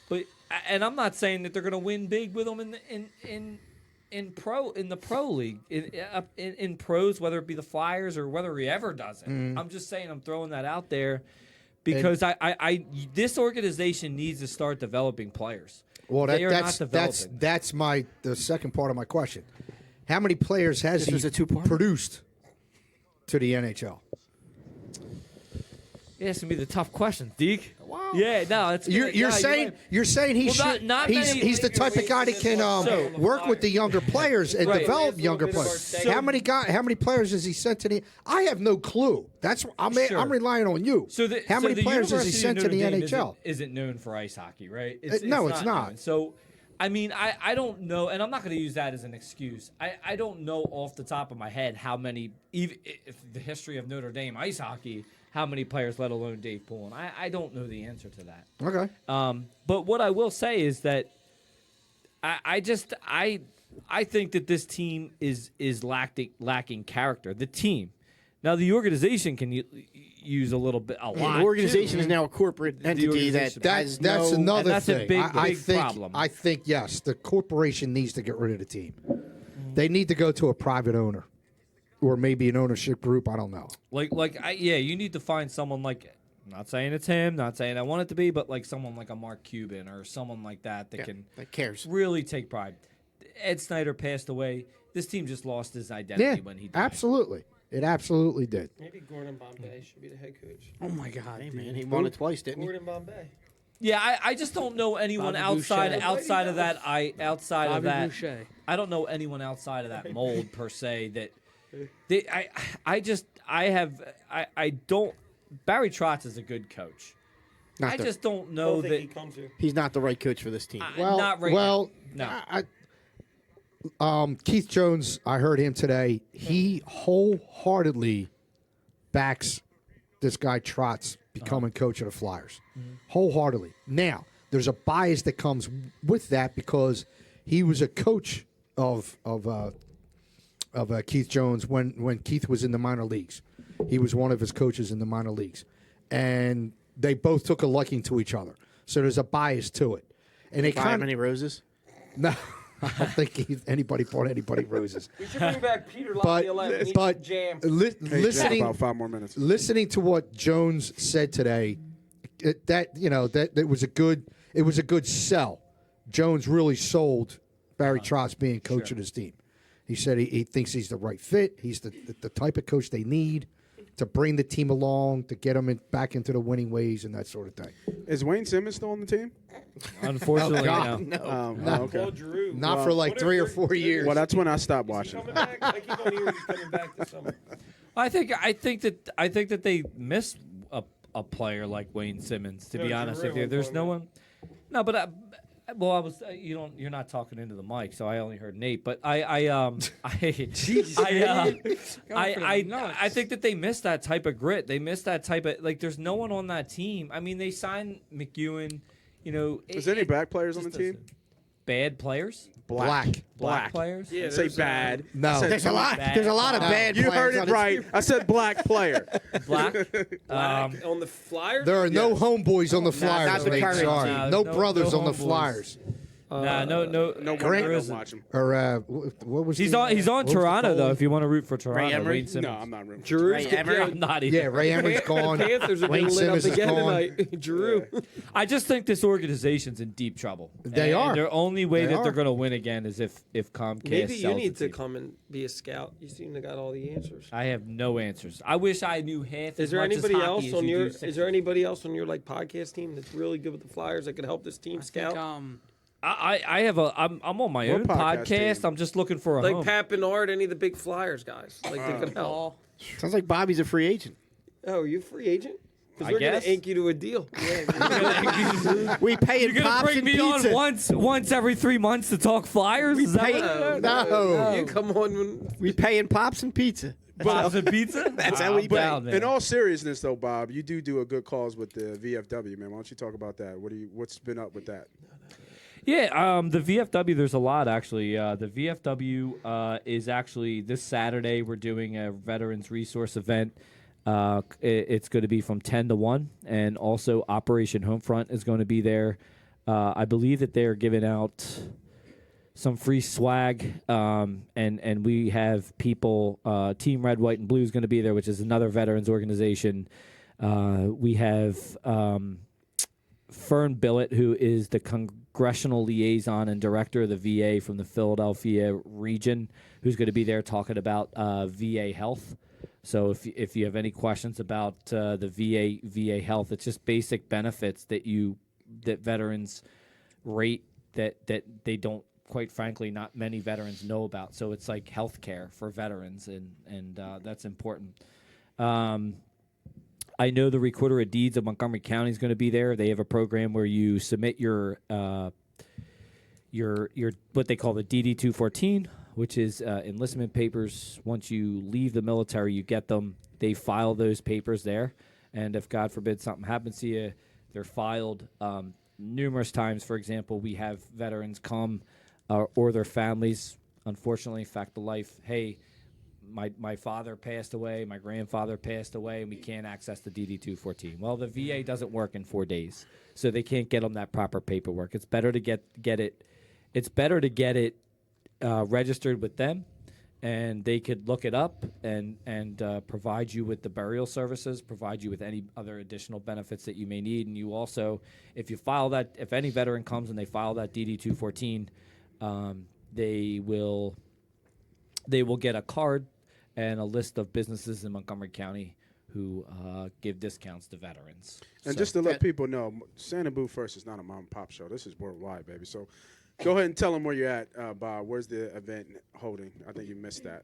But and I'm not saying that they're going to win big with him in the pro league in pros, whether it be the Flyers or whether he ever does it. I'm just saying, I'm throwing that out there because this organization needs to start developing players. Well, They are not that's developing. the second part of my question. How many players has This he was a two-parter? produced to the NHL? Yeah, it's gonna be the tough question, Deke. Wow. Yeah, no, it's You're saying he Well, should. not he's many- he's the type of guy that can work with the younger players and Right. develop younger Little bit players. more How many players has he sent to the? I have no clue. That's I'm Sure. relying on you. how many players has he sent to the NHL? Isn't known for ice hockey, right? No, it's not. known. So, I mean, I don't know, and I'm not going to use that as an excuse. I don't know off the top of my head how many, even if the history of Notre Dame ice hockey, how many players, let alone Dave Pullen. I don't know the answer to that. Okay. But what I will say is that I think that this team is lacking character. The team. Now the organization can use a little bit, a lot. The organization too. is now a corporate entity that organization. has That's no. another that's a thing. big, I big think, problem. I think yes, the corporation needs to get rid of the team. They need to go to a private owner, or maybe an ownership group. I don't know. You need to find someone like. I'm not saying it's him. Not saying I want it to be, but like someone like a Mark Cuban or someone like that can That cares. really take pride. Ed Snyder passed away. This team just lost his identity when he died. absolutely. It absolutely did. Maybe Gordon Bombay should be the head coach. Oh my God, hey man, he won it twice, didn't he? Gordon Bombay. Yeah, I just don't know anyone Bobby outside Boucher. of that. Outside of Bobby that, Boucher. I don't know anyone outside of that mold per se. That I don't. Barry Trotz is a good coach. Not I the- just don't No, know think he that. comes here. He's not the right coach for this team. Well, not right well, now. No. Keith Jones, I heard him today. He wholeheartedly backs this guy Trotz becoming coach of the Flyers. Wholeheartedly. Now, there's a bias that comes with that because he was a coach of Keith Jones when Keith was in the minor leagues. He was one of his coaches in the minor leagues. And they both took a liking to each other. So there's a bias to it. And they Buy kind him any roses? No, I don't think anybody bought anybody roses. We should bring back Peter But Laviolette. but Jam. listening about 5 more minutes. listening to what Jones said today, that was a good sell. Jones really sold Barry Trotz being coach of his team. He said he thinks he's the right fit. He's the type of coach they need to bring the team along, to get them back into the winning ways and that sort of thing. Is Wayne Simmons still on the team? Unfortunately, God, no. Okay. Oh, Drew. Not for like 3 or 4 years. Well, that's when I stopped Is he watching. coming back? I keep on hearing he's coming back this summer. I think that they miss a player like Wayne Simmons. To No, be honest with Drew, you, I'm there's talking no about. one. No, but I was you're not talking into the mic, so I only heard Nate. But I think that they miss that type of grit. They miss that type of there's no one on that team. I mean, they signed McEwen. Is there any black players on the just team? doesn't- Bad players? Black. Players? Yeah, Say there's, bad. No. I said There's a lot. Bad. There's a lot of bad. You players heard on it the right. team. I said black player. Black? on the Flyers. There are no homeboys on the Flyers. not the Nate, current sorry. team. No No brothers on the homeboys. Flyers. No. No Grant- wonder I don't watch him. Or what was He's the- on what was the Toronto though. goalie? If you want to root for Toronto, Emery? Wayne Simmons. No, I'm not rooting. Drew's I'm not either. Yeah, Ray Emery's gone. Panthers are Wayne getting lit up Simmons is again gone. tonight. Drew. I just think this organization's in deep trouble. They And are. Their only way They that they're are. going to win again is if Comcast Maybe you sells need the to team. come and be a scout. You seem to got all the answers. I have no answers. I wish I knew half. Is as there much anybody as hockey else as on you your? do Is there anybody else on your podcast team that's really good with the Flyers that could help this team I scout? think, I have I'm on my What own podcast podcast. team? I'm just looking for a like home. Pat Bernard, any of the big Flyers guys, like they could help. Paul. Sounds like Bobby's a free agent. Oh, are you a free agent? Because I we're guess. gonna ink you to a deal. We pay in You're gonna pops bring and me pizza. on once every 3 months to talk Flyers? Is that pay- what No. You come on when We pay in pops and pizza. Pops and pizza? That's how we I'm pay. down, man. In all seriousness, though, Bob, you do a good cause with the VFW, man. Why don't you talk about that? What's been up with that? Yeah, the VFW, there's a lot, actually. The VFW is actually this Saturday, we're doing a Veterans Resource event. It's going to be from 10 to 1, and also Operation Homefront is going to be there. I believe that they're giving out some free swag, and we have people, Team Red, White, and Blue is going to be there, which is another veterans organization. We have Fern Billett, who is the congressional liaison and director of the VA from the Philadelphia region, who's going to be there talking about VA health. So if you have any questions about the VA health, it's just basic benefits that veterans rate that they don't, quite frankly, not many veterans know about. So it's like health care for veterans, and that's important. I know the Recorder of Deeds of Montgomery County is going to be there. They have a program where you submit your what they call the DD 214, which is enlistment papers. Once you leave the military, you get them. They file those papers there, and if God forbid something happens to you, they're filed numerous times. For example, we have veterans come or their families. Unfortunately, fact of life. Hey, my father passed away, my grandfather passed away, and we can't access the DD 214. Well, the VA doesn't work in 4 days, so they can't get them that proper paperwork. It's better to get it. It's better to get it registered with them, and they could look it up and provide you with the burial services, provide you with any other additional benefits that you may need. And you also, if you file that, if any veteran comes and they file that DD 214, they will get a card and a list of businesses in Montgomery County who give discounts to veterans. And So- just to let people know, Santa Boo First is not a mom and pop show. This is worldwide, baby. So go ahead and tell them where you're at, Bob. Where's the event holding? I think you missed that.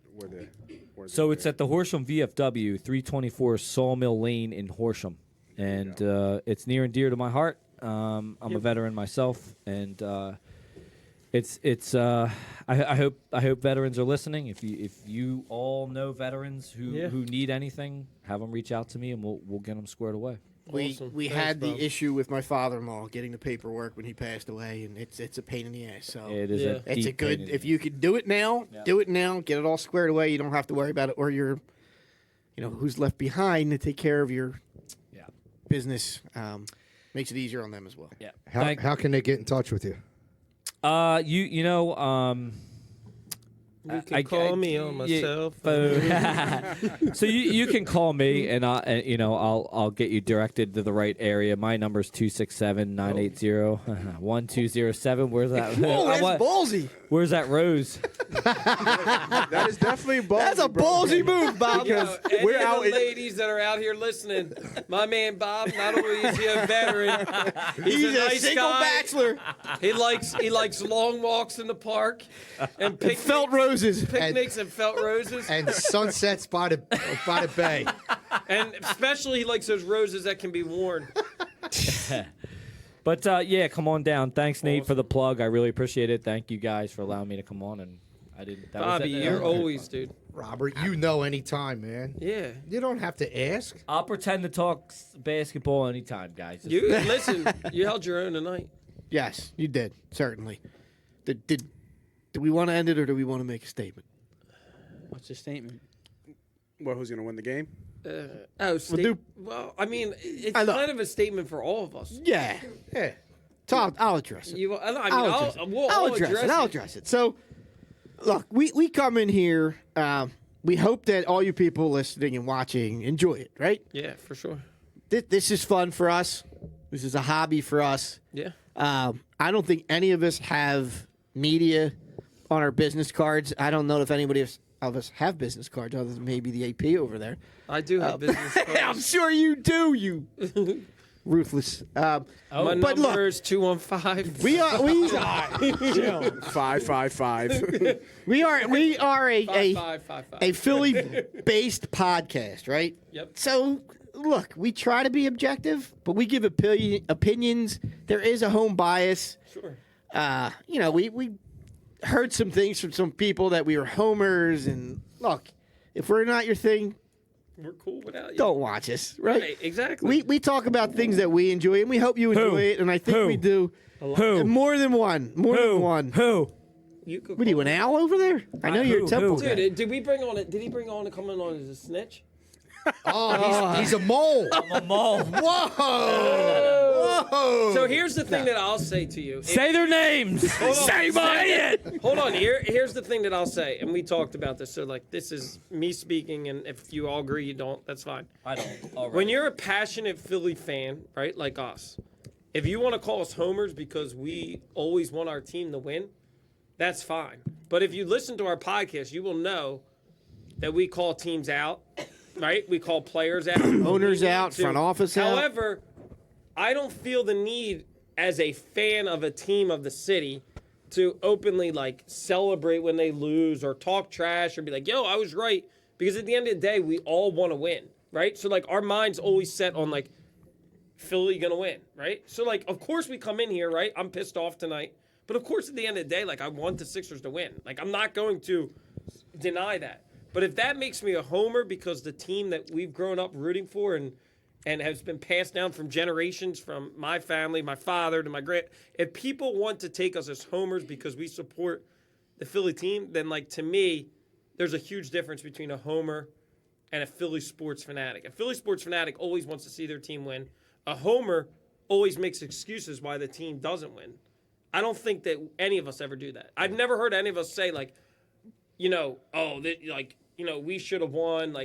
Where's So the it's at the Horsham VFW, 324 Sawmill Lane in Horsham, and it's near and dear to my heart. I'm a veteran myself, and I hope veterans are listening. If you all know veterans who need anything, have them reach out to me and we'll get them squared away. We Awesome. we Thanks, had bro. the issue with my father-in-law getting the paperwork when he passed away, and it's a pain in the ass. So It is Yeah. a it's a deep good pain in if the- you could do it now, Yeah. do it now, get it all squared away. You don't have to worry about it, or who's left behind to take care of your Yeah. business. Makes it easier on them as well. Yeah. How can they get in touch with you? You can call me on my cell phone. phone. So you can call me and I'll get you directed to the right area. My number's 267-980-1207. Where's that? ballsy. Where's that rose? That is definitely ballsy. That's a bro. ballsy move, Bob. Yo, any we're of out the in- ladies that are out here listening, my man Bob, not only is he a veteran, he's a nice single guy. bachelor. He likes long walks in the park and picnics, Felt roses. picnics and felt roses, And sunsets by the bay. and especially he likes those roses that can be worn. But come on down. Thanks, Nate, for the plug. I really appreciate it. Thank you guys for allowing me to come on. And I didn't. That was Bobby, it. you're always, dude. Robert, you know anytime, man. Yeah. You don't have to ask. I'll pretend to talk basketball anytime, guys. You listen. You held your own tonight. Yes, you did certainly. Did we want to end it or do we want to make a statement? What's the statement? Well, who's gonna win the game? Well, I mean, it's I know. kind of a statement for all of us. Yeah. So I'll address it. I'll address it. So, look, we come in here. We hope that all you people listening and watching enjoy it, right? Yeah, for sure. This is fun for us. This is a hobby for us. Yeah. I don't think any of us have media on our business cards. I don't know if anybody of us have business cards other than maybe the AP over there. I do have business cards. I'm sure you do, you ruthless. My but number look, is 215. we are 555. we are a 5555. Philly-based podcast, right? Yep. So, look, we try to be objective, but we give opinions. There is a home bias. Sure. We heard some things from some people that we were homers, and look, if we're not your thing, We're cool without you. don't watch us, right? Right, exactly. We talk about things that we enjoy, and we hope you enjoy it, and I think we do. Who? More than one. More than one. Who? You could What are you, an owl over there? I know you're a Who? temple Who? guy. Dude, did he bring on to come in on as a snitch? Oh, he's a mole. I'm a mole. Whoa. So here's the thing that I'll say to you. Say their names. Say it. Hold on. Here's the thing that I'll say, and we talked about this. So this is me speaking, and if you all agree, you don't. That's fine. I don't. All right. When you're a passionate Philly fan, right, like us, if you want to call us homers because we always want our team to win, that's fine. But if you listen to our podcast, you will know that we call teams out, right? We call players out. Owners out, front office out. However, I don't feel the need as a fan of a team of the city to openly celebrate when they lose or talk trash or be like, yo, I was right. Because at the end of the day, we all want to win, right? So our mind's always set on Philly gonna win, right? So of course we come in here, right? I'm pissed off tonight. But of course at the end of the day, I want the Sixers to win. I'm not going to deny that. But if that makes me a homer because the team that we've grown up rooting for and has been passed down from generations from my family, my father to my if people want to take us as homers because we support the Philly team, then to me, there's a huge difference between a homer and a Philly sports fanatic. A Philly sports fanatic always wants to see their team win. A homer always makes excuses why the team doesn't win. I don't think that any of us ever do that. I've never heard any of us say we should have won.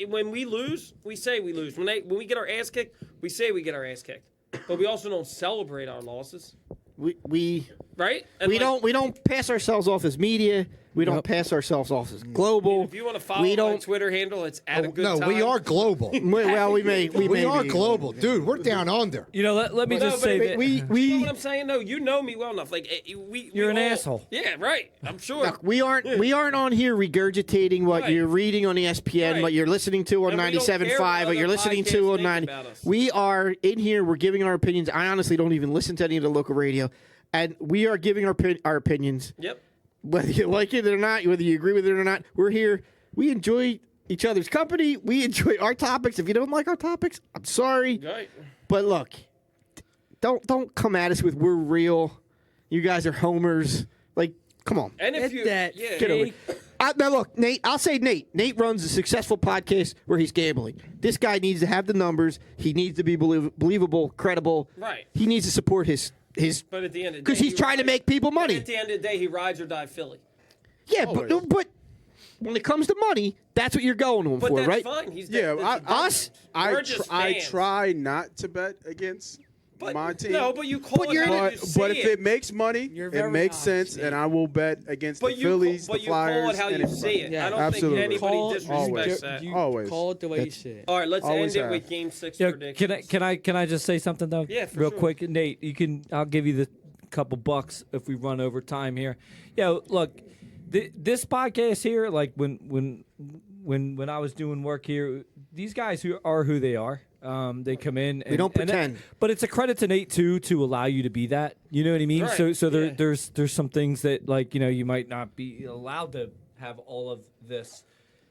When we lose, we say we lose. When we get our ass kicked, we say we get our ass kicked. But we also don't celebrate our losses, We right? And we don't pass ourselves off as media. We don't pass ourselves off as global. If you want to follow we my don't. Twitter handle, it's at a good No, time. we are global. Well, we may are be. global. Dude, we're down under. Let me just say that You know what I'm saying? No, you know me well enough. You're an asshole. Yeah, right. I'm sure. Look, we aren't on here regurgitating what Right. you're reading on ESPN, Right. what you're listening to on And we don't 97.5, care what what you're other listening podcasts to on think 90. about us. We are in here. We're giving our opinions. I honestly don't even listen to any of the local radio. and we are giving our opinions. Yep. Whether you like it or not, whether you agree with it or not, we're here. We enjoy each other's company. We enjoy our topics. If you don't like our topics, I'm sorry. Right. But look, don't come at us with we're real. You guys are homers. Like, come on. And if It's you that yeah, Get over it. Now look, Nate. I'll say Nate. Nate runs a successful podcast where he's gambling. This guy needs to have the numbers. He needs to be believable, credible. Right. He needs to support his. But at the end of the day, Because he's trying to make people money. At the end of the day, he rides or die Philly. Yeah, Always. but when it comes to money, that's what you're going to him But for, that's right? fine. He's Yeah, that's the us? difference. I We're just I fans. try not to bet against But, my team. No, but you call But it you're- how you But see if it makes money, You're it very makes honest, sense, Nate. and I will bet against But the you Phillies, but the you call Flyers, it how you anybody. see it. Yeah. I don't Absolutely. think anybody disrespects that. You Always. call it the way you see it. All right, let's Always end it have. with Game 6 Yeah, predictions. can I just say something though? Yeah, for real sure. quick, Nate. I'll give you the couple bucks if we run over time here. Yeah, look, this podcast here, like when I was doing work here, these guys who they are. They come in. And, don't pretend. but it's a credit to Nate too to allow you to be that. You know what I mean? Right, So yeah. there's some things that like you might not be allowed to have all of this.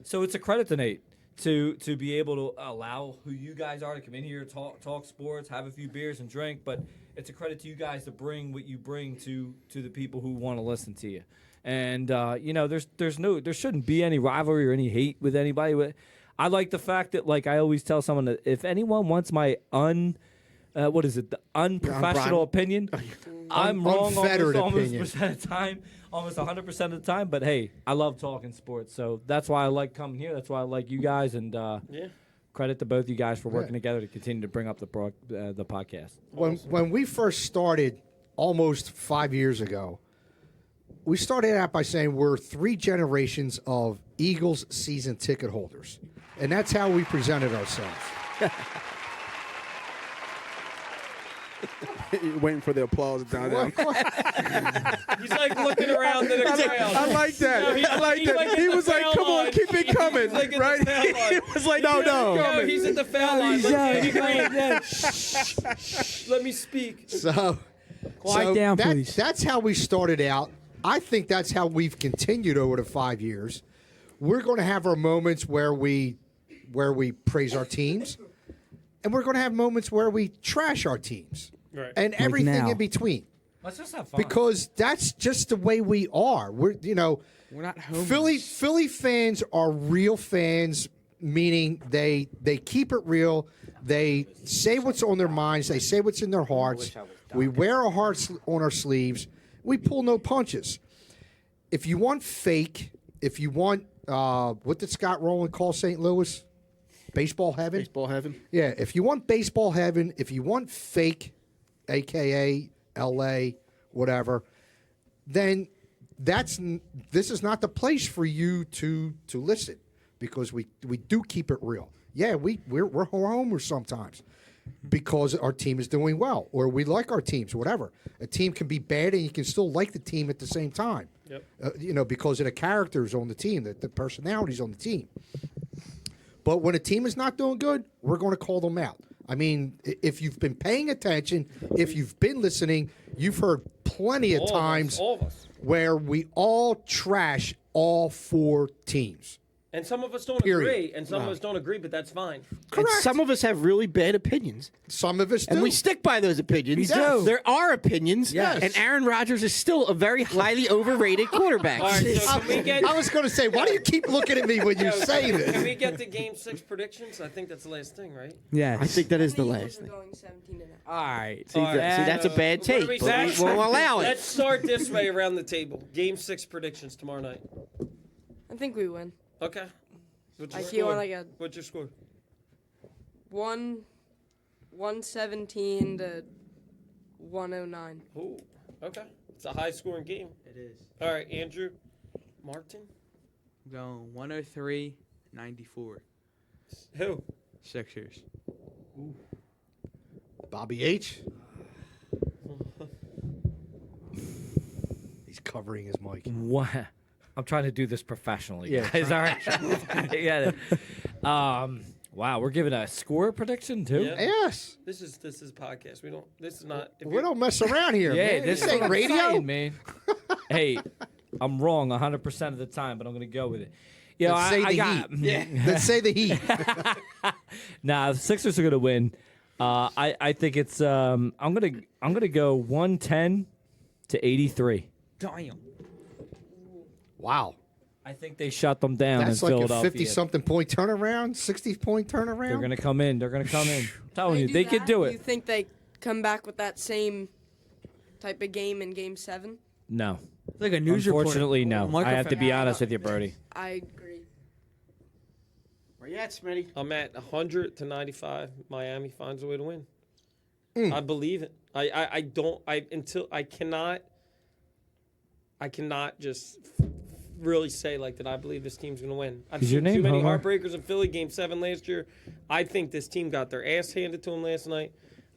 So it's a credit to Nate to be able to allow who you guys are to come in here, talk sports, have a few beers and drink. But it's a credit to you guys to bring what you bring to the people who want to listen to you. And there shouldn't be any rivalry or any hate with anybody. I like the fact that, like I always tell someone, that if anyone wants my the unprofessional opinion, I'm wrong Unfettered almost opinion. percent of the time, almost 100% of the time. But hey, I love talking sports, so that's why I like coming here. That's why I like you guys, and credit to both you guys for working together to continue to bring up the podcast. When we first started almost 5 years ago, we started out by saying we're 3 generations of Eagles season ticket holders. And that's how we presented ourselves. Waiting for the applause down there. He's like looking around to the crowd. I like that. No, I like he's like that. at He the was like, foul "Come on, line. keep it coming." He's like at the Right? foul line. He was like, No, "Keep it no. No, coming." he's at the foul line. Let me speak. So, Quiet down, please. That's how we started out. I think that's how we've continued over the 5 years. We're going to have our moments where we praise our teams, and we're going to have moments where we trash our teams, Right. and everything now. in between. Let's just have fun. Because that's just the way we are. We're We're not homers. Philly fans are real fans, meaning they keep it real. They say what's on their minds. They say what's in their hearts. We wear our hearts on our sleeves. We pull no punches. If you want fake, if you want what did Scott Rowland call St. Louis? Baseball heaven? Baseball heaven. Yeah, if you want baseball heaven, if you want fake, a.k.a. L.A., whatever, then this is not the place for you to listen, because we do keep it real. Yeah, we're homers sometimes because our team is doing well, or we like our teams, whatever. A team can be bad and you can still like the team at the same time. Yep. Because of the characters on the team, the personalities on the team. But when a team is not doing good, we're going to call them out. I mean, if you've been paying attention, if you've been listening, you've heard plenty of times All of us. where we all trash all 4 teams. And some of us don't Period. agree, and some of us don't agree, but that's fine. Correct. And some of us have really bad opinions. Some of us do. And we stick by those opinions. We do. There are opinions. Yes. And Aaron Rodgers is still a very highly overrated quarterback. All right, so can we get I was going to say, why do you keep looking at me when you say Can this? we get to Game 6 predictions? I think that's the last thing, right? Yes. I think that is the Eagles last are thing. going 17 and All right. See, that's a bad What do take, we but say? we won't allow Let's it. start this way around the table. Game 6 predictions tomorrow night. I think we win. Okay. What's your I feel score? like a What's your score? 117 to 109. Ooh, okay. It's a high-scoring game. It is. All right, Andrew, Martin, Going 103-94. who? Sixers. Bobby H. He's covering his mic. What? I'm trying to do this professionally. Yeah, guys. All right. Yeah. Wow, we're giving a score prediction too. Yeah. Yes. This is podcast. We don't. This is not. If We you- don't mess around here. Yeah, man. this is ain't what I'm radio. saying, man. Hey, I'm wrong 100% of the time, but I'm gonna go with it. You know, Then say I the got. Let's say the Heat. Nah, the Sixers are gonna win. I think it's. I'm gonna go 110 to 83. Damn. Wow. I think they shut them down That's in like a Philadelphia. 50-something point turnaround, 60-point turnaround. They're gonna come in. They're gonna come in. I'm telling you, do they that, could do You it. think they come back with that same type of game in Game 7? No, It's like a news report. unfortunately, no. I have to be honest with you, Brody. I agree. Where you at, Smitty? I'm at 100 to 95. Miami finds a way to win. I believe it. I don't. I cannot just really say like that. I believe this team's going to win. I've Is your seen name too many Homer? heartbreakers in Philly. Game 7 last year. I think this team got their ass handed to them last night.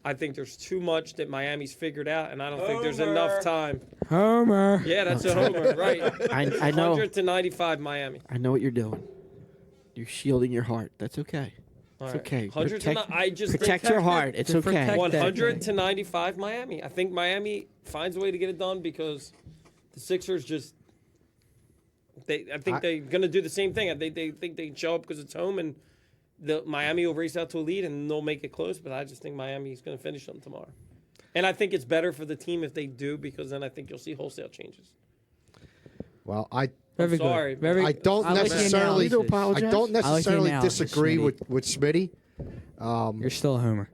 I think there's too much that Miami's figured out, and I don't think there's enough time. Homer. Yeah, that's a homer, right? I know. 100 to 95, Miami. I know what you're doing. You're shielding your heart. That's okay. All It's right. okay. 100 to Protect- I just Protect think your heart. It's okay. protect- 100 to 95, Miami. I think Miami finds a way to get it done because the Sixers just. I think they're gonna do the same thing. They think they show up because it's home, and the Miami will race out to a lead, and they'll make it close. But I just think Miami's gonna finish them tomorrow, and I think it's better for the team if they do because then I think you'll see wholesale changes. Well, I Very sorry. good. Very. I don't I like the necessarily analysis. apologize. I don't I like the necessarily analysis, disagree Smitty. with Smitty, You're still a homer.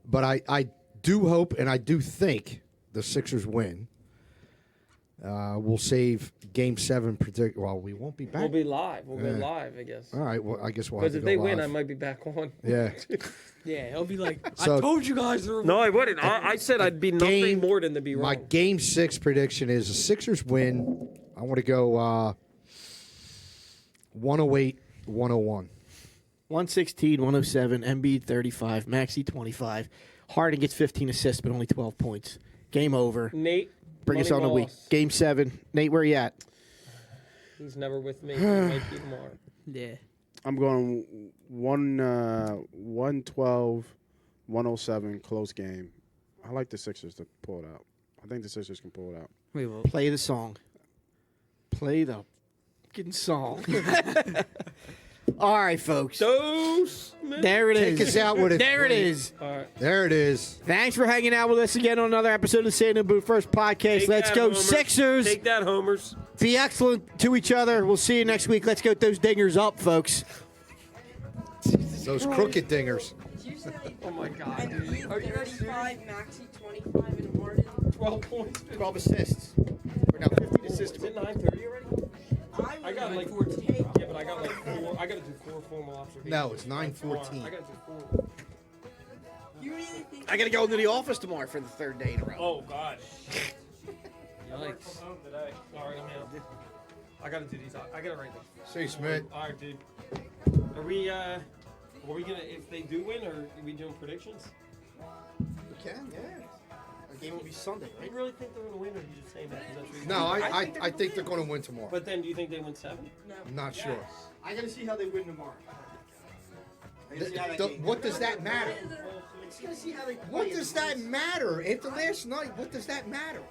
but I do hope and I do think the Sixers win. We'll save Game 7. Well, we won't be back. We'll be live. We'll Yeah. go live, I guess. All right. Well, I guess we'll have Because to if go they win, live. I might be back on. Yeah. Yeah, he'll be like, So- I told you guys. There were No, I wouldn't. I said I'd be nothing Game- more than to be My wrong. Game 6 prediction is the Sixers win. I want to go 108, 101. 116, 107, Embiid 35, Maxey 25. Harden gets 15 assists, but only 12 points. Game over. Nate, Bring us money on the week. loss. Game 7. Nate, where you at? He's never with me. He might be tomorrow. Yeah. I'm going 112, 107, close game. I like the Sixers to pull it out. I think the Sixers can pull it out. Wait, well, Play the song. Play the fucking song. All right, folks. Dose. There it is. Take us out with it. There it is. All right. There it is. Thanks for hanging out with us again on another episode of the Sand and Boot First Podcast. Take Let's that, go, Homers. Sixers. Take that, Homers. Be excellent to each other. We'll see you next week. Let's get those dingers up, folks. Those crooked dingers. Oh, my God. Embiid 35, Maxey 25, and Harden. 12 points. 12 assists. We're now 15 assists. Is it 9:30 already? I got like 14. Yeah, but I got like 4. I got to do 4 formal observations. No, it's 9:14. I got to do 4. You really think I got to go into the office tomorrow for the third day in a row. Oh, God. I worked yikes. from home today. All right, I'm out. I got to do these. I got to write them. See you, Smith. All right, dude. Are we gonna, if they do win, or are we doing predictions? We can, yeah. Our game will be Sunday, Do right? you really think they're gonna win, or are you just saying that? 'cause that's what you No, think? I think they're going to win tomorrow. But then, do you think they win 7? I'm not sure. I got to see how they win tomorrow. What does that matter? I just got to see how they What does that matter? After last night, what does that matter?